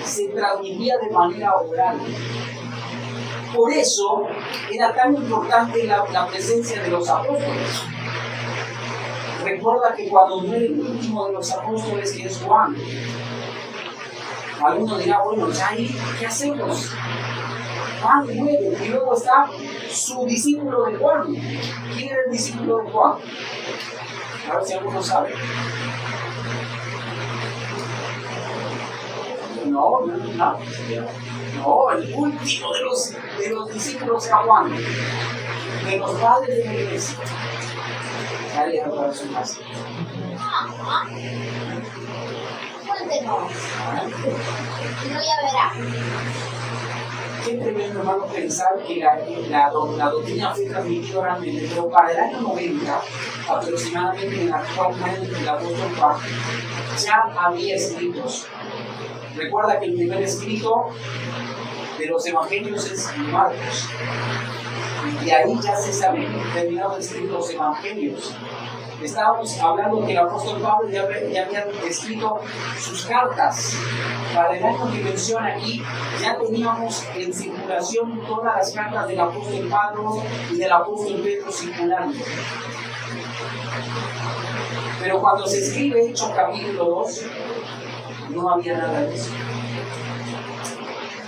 Se transmitía de manera oral. Por eso era tan importante la presencia de los apóstoles. Recuerda que cuando muere el último de los apóstoles, que es Juan, Alguno dirá, bueno, ya ahí, ¿qué hacemos? Juan muere y luego está su discípulo de Juan. ¿Quién era el discípulo de Juan? A ver si alguno sabe. No, el último de los discípulos era Juan, de los padres de la iglesia. Dale, para su casa. Cuéntenos. No, ya verá. Qué tremendo, hermano, pensar que la doctrina fue transmitida oralmente, pero para el año 90, aproximadamente en actualmente el apóstol Pablo, ya había escritos. Recuerda que el primer escrito de los evangelios es Marcos. Y ahí ya se saben terminado de escribir los evangelios. Estábamos hablando que el apóstol Pablo ya había escrito sus cartas. Para el año que menciona aquí, ya teníamos en circulación todas las cartas del apóstol Pablo y del apóstol Pedro circulando. Pero cuando se escribe Hechos capítulo 2, no había nada de eso.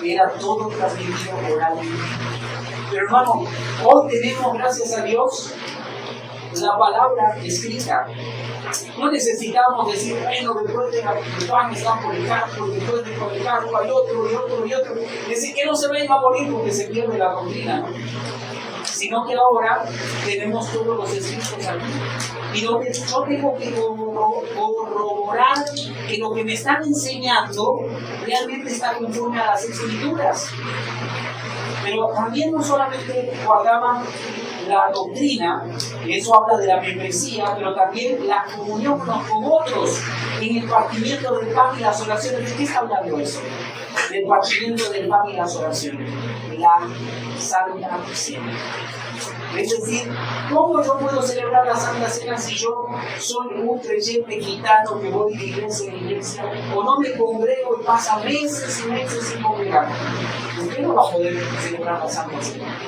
Era todo transmitido oralmente. Pero hermano, hoy tenemos, gracias a Dios, la palabra escrita. No necesitamos decir, bueno, después de Juan está Policarpo, después de Policarpo hay otro y otro y otro. Decir que no se venga a morir porque se pierde la doctrina, ¿no? Sino que ahora tenemos todos los escritos aquí. Y donde yo tengo que corroborar que lo que me están enseñando realmente está conforme a las escrituras. Pero también no solamente guardaban la doctrina, eso habla de la membresía, pero también la comunión unos con otros en el partimiento del pan y las oraciones. ¿De qué está hablando eso? Del partimiento del pan y las oraciones. La Santa Cena. Es decir, ¿cómo yo puedo celebrar la Santa Cena si yo soy un creyente gitano que voy de iglesia en iglesia o no me congrego y pasa meses y meses sin congregarme? ¿Por qué no va a poder celebrar la Santa Cena?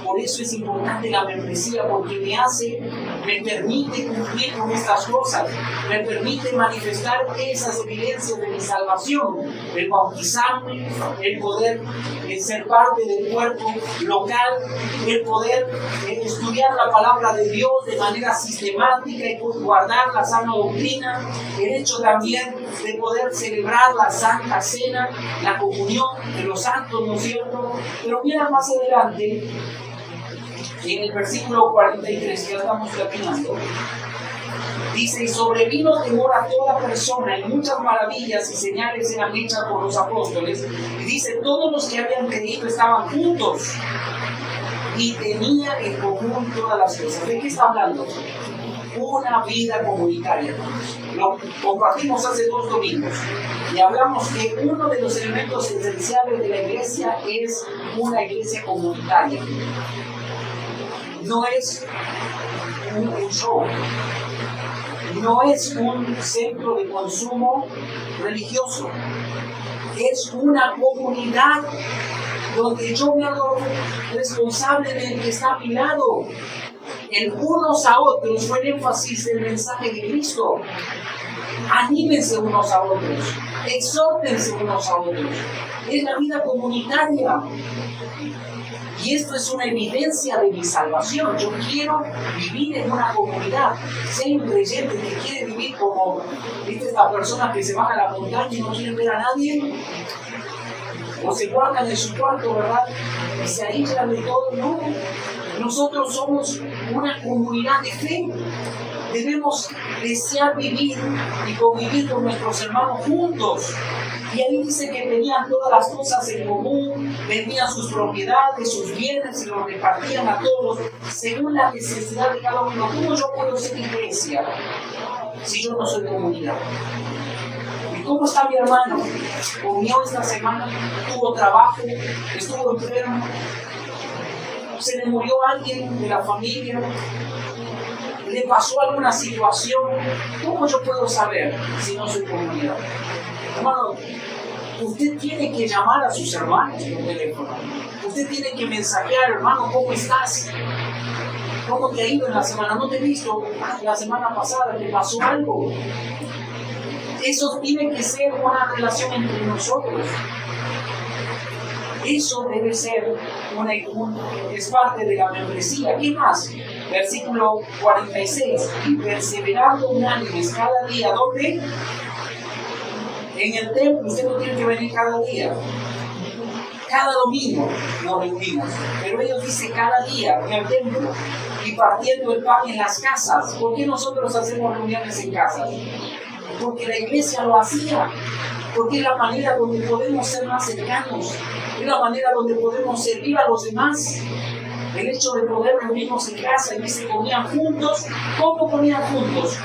Por eso es importante la membresía, porque me permite cumplir con estas cosas, me permite manifestar esas evidencias de mi salvación, el bautizarme, el poder ser parte del cuerpo local, el poder estudiar la palabra de Dios de manera sistemática y guardar la sana doctrina, el hecho también de poder celebrar la Santa Cena, la comunión de los santos, ¿no es cierto? Pero mira más adelante, en el versículo 43, que ya estamos terminando, dice: y sobrevino temor a toda persona, y muchas maravillas y señales eran hechas por los apóstoles. Y dice: todos los que habían creído estaban juntos y tenían en común todas las cosas. ¿De qué está hablando? Una vida comunitaria. Lo compartimos hace 2 domingos y hablamos que uno de los elementos esenciales de la iglesia es una iglesia comunitaria. No es un show, no es un centro de consumo religioso, es una comunidad donde yo me hago responsable del que está a mi lado. El unos a otros fue el énfasis del mensaje de Cristo. Anímense unos a otros, exhórtense unos a otros. Es la vida comunitaria. Y esto es una evidencia de mi salvación. Yo quiero vivir en una comunidad. Si hay un creyente que quiere vivir como, ¿viste? Esta persona que se baja a la montaña y no quiere ver a nadie, o se guardan en su cuarto, ¿verdad? Y se aíslan de todo. No, nosotros somos una comunidad de fe. Debemos desear vivir y convivir con nuestros hermanos juntos. Y ahí dice que tenían todas las cosas en común, vendían sus propiedades, sus bienes y los repartían a todos según la necesidad de cada uno. ¿Cómo yo puedo ser iglesia si yo no soy comunidad? ¿Y cómo está mi hermano? ¿Comió esta semana? ¿Tuvo trabajo? ¿Estuvo enfermo? ¿Se le murió alguien de la familia? ¿Le pasó alguna situación? ¿Cómo yo puedo saber si no soy comunidad? Hermano, usted tiene que llamar a sus hermanos por teléfono. Usted tiene que mensajear: hermano, ¿cómo estás? ¿Cómo te ha ido en la semana? ¿No te he visto la semana pasada? ¿Te pasó algo? Eso tiene que ser una relación entre nosotros. Eso debe ser es parte de la membresía. ¿Qué más? Versículo 46. Y perseverando unánimes cada día. ¿Dónde? En el templo. Usted no tiene que venir cada día. Cada domingo nos reunimos, pero ellos dicen cada día en el templo y partiendo el pan en las casas. ¿Por qué nosotros hacemos reuniones en casas? Porque la iglesia lo hacía, porque es la manera donde podemos ser más cercanos, es la manera donde podemos servir a los demás. El hecho de poder reunirnos en casa y que se comían juntos. ¿Cómo comían juntos?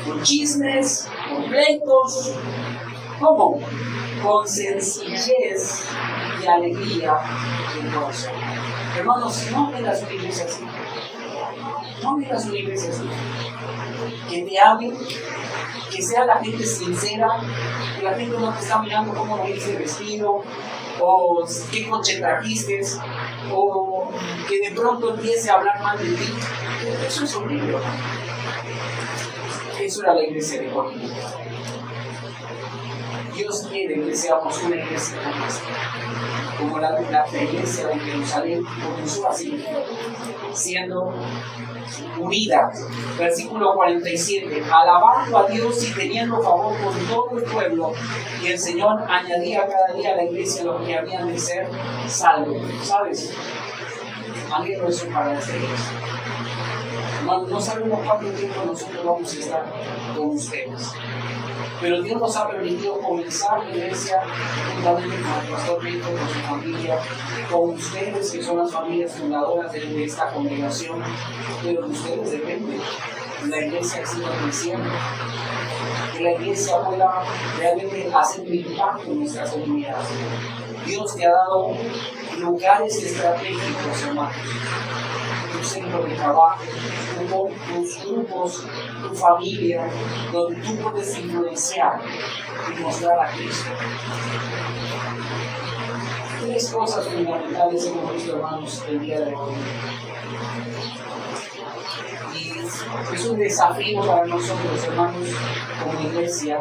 Con chismes, con pleitos. ¿Cómo? Con sencillez y alegría del corazón. Hermanos, no miras una iglesia así. No miras una iglesia así. Que te amen, que sea la gente sincera, que la gente no te está mirando cómo irse vestido, o qué coche trajiste, o que de pronto empiece a hablar mal de ti. Eso es horrible. Eso era la iglesia de Corinto. Dios quiere que seamos una iglesia como la iglesia de Jerusalén comenzó así, siendo unida. Versículo 47. Alabando a Dios y teniendo favor con todo el pueblo, y el Señor añadía cada día a la iglesia los que habían de ser salvos. ¿Sabes? Anhelo eso para esta iglesia. No sabemos cuánto tiempo nosotros vamos a estar con ustedes. Pero Dios nos ha permitido comenzar la iglesia juntamente con el pastor Víctor, con su familia, con ustedes que son las familias fundadoras de esta congregación, pero de ustedes depende la iglesia siga creciendo, que la iglesia pueda realmente hacer un impacto en nuestra comunidad. Dios te ha dado lugares estratégicos, hermanos. Tu centro de trabajo, tus grupos, tu familia, donde tú puedes influenciar y mostrar a Cristo. Tres cosas fundamentales hemos visto, hermanos, el día de hoy. Y es un desafío para nosotros, hermanos, como iglesia,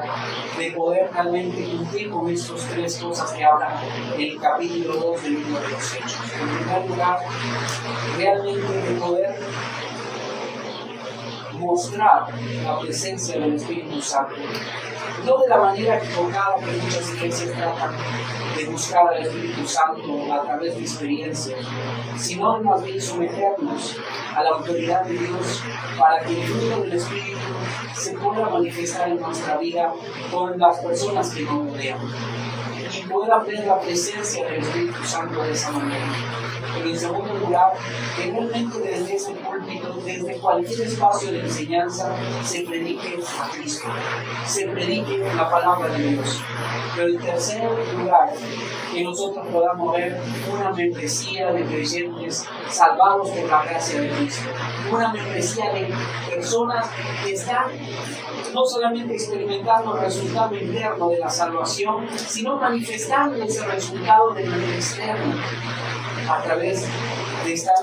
de poder realmente cumplir con estas tres cosas que hablan en el capítulo 2 del libro de los Hechos. En primer lugar, realmente de poder mostrar la presencia del Espíritu Santo. No de la manera equivocada que muchas iglesias tratan de buscar al Espíritu Santo a través de experiencias, sino de más bien someternos a la autoridad de Dios para que el fruto del Espíritu se pueda manifestar en nuestra vida con las personas que nos rodean y pueda ver la presencia del Espíritu Santo de esa manera. Pero en segundo lugar, que realmente desde ese púlpito, desde cualquier espacio de enseñanza, se predique a Cristo, se predique la palabra de Dios. Pero en tercer lugar, que nosotros podamos ver una membresía de creyentes salvados por la gracia de Cristo, una membresía de personas que están no solamente experimentando el resultado interno de la salvación, sino manifestando ese resultado de manera externa, a través de estar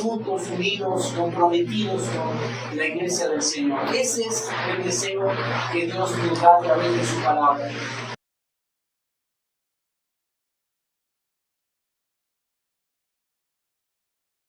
juntos, unidos, comprometidos con la iglesia del Señor. Ese es el deseo que Dios nos da a través de su palabra.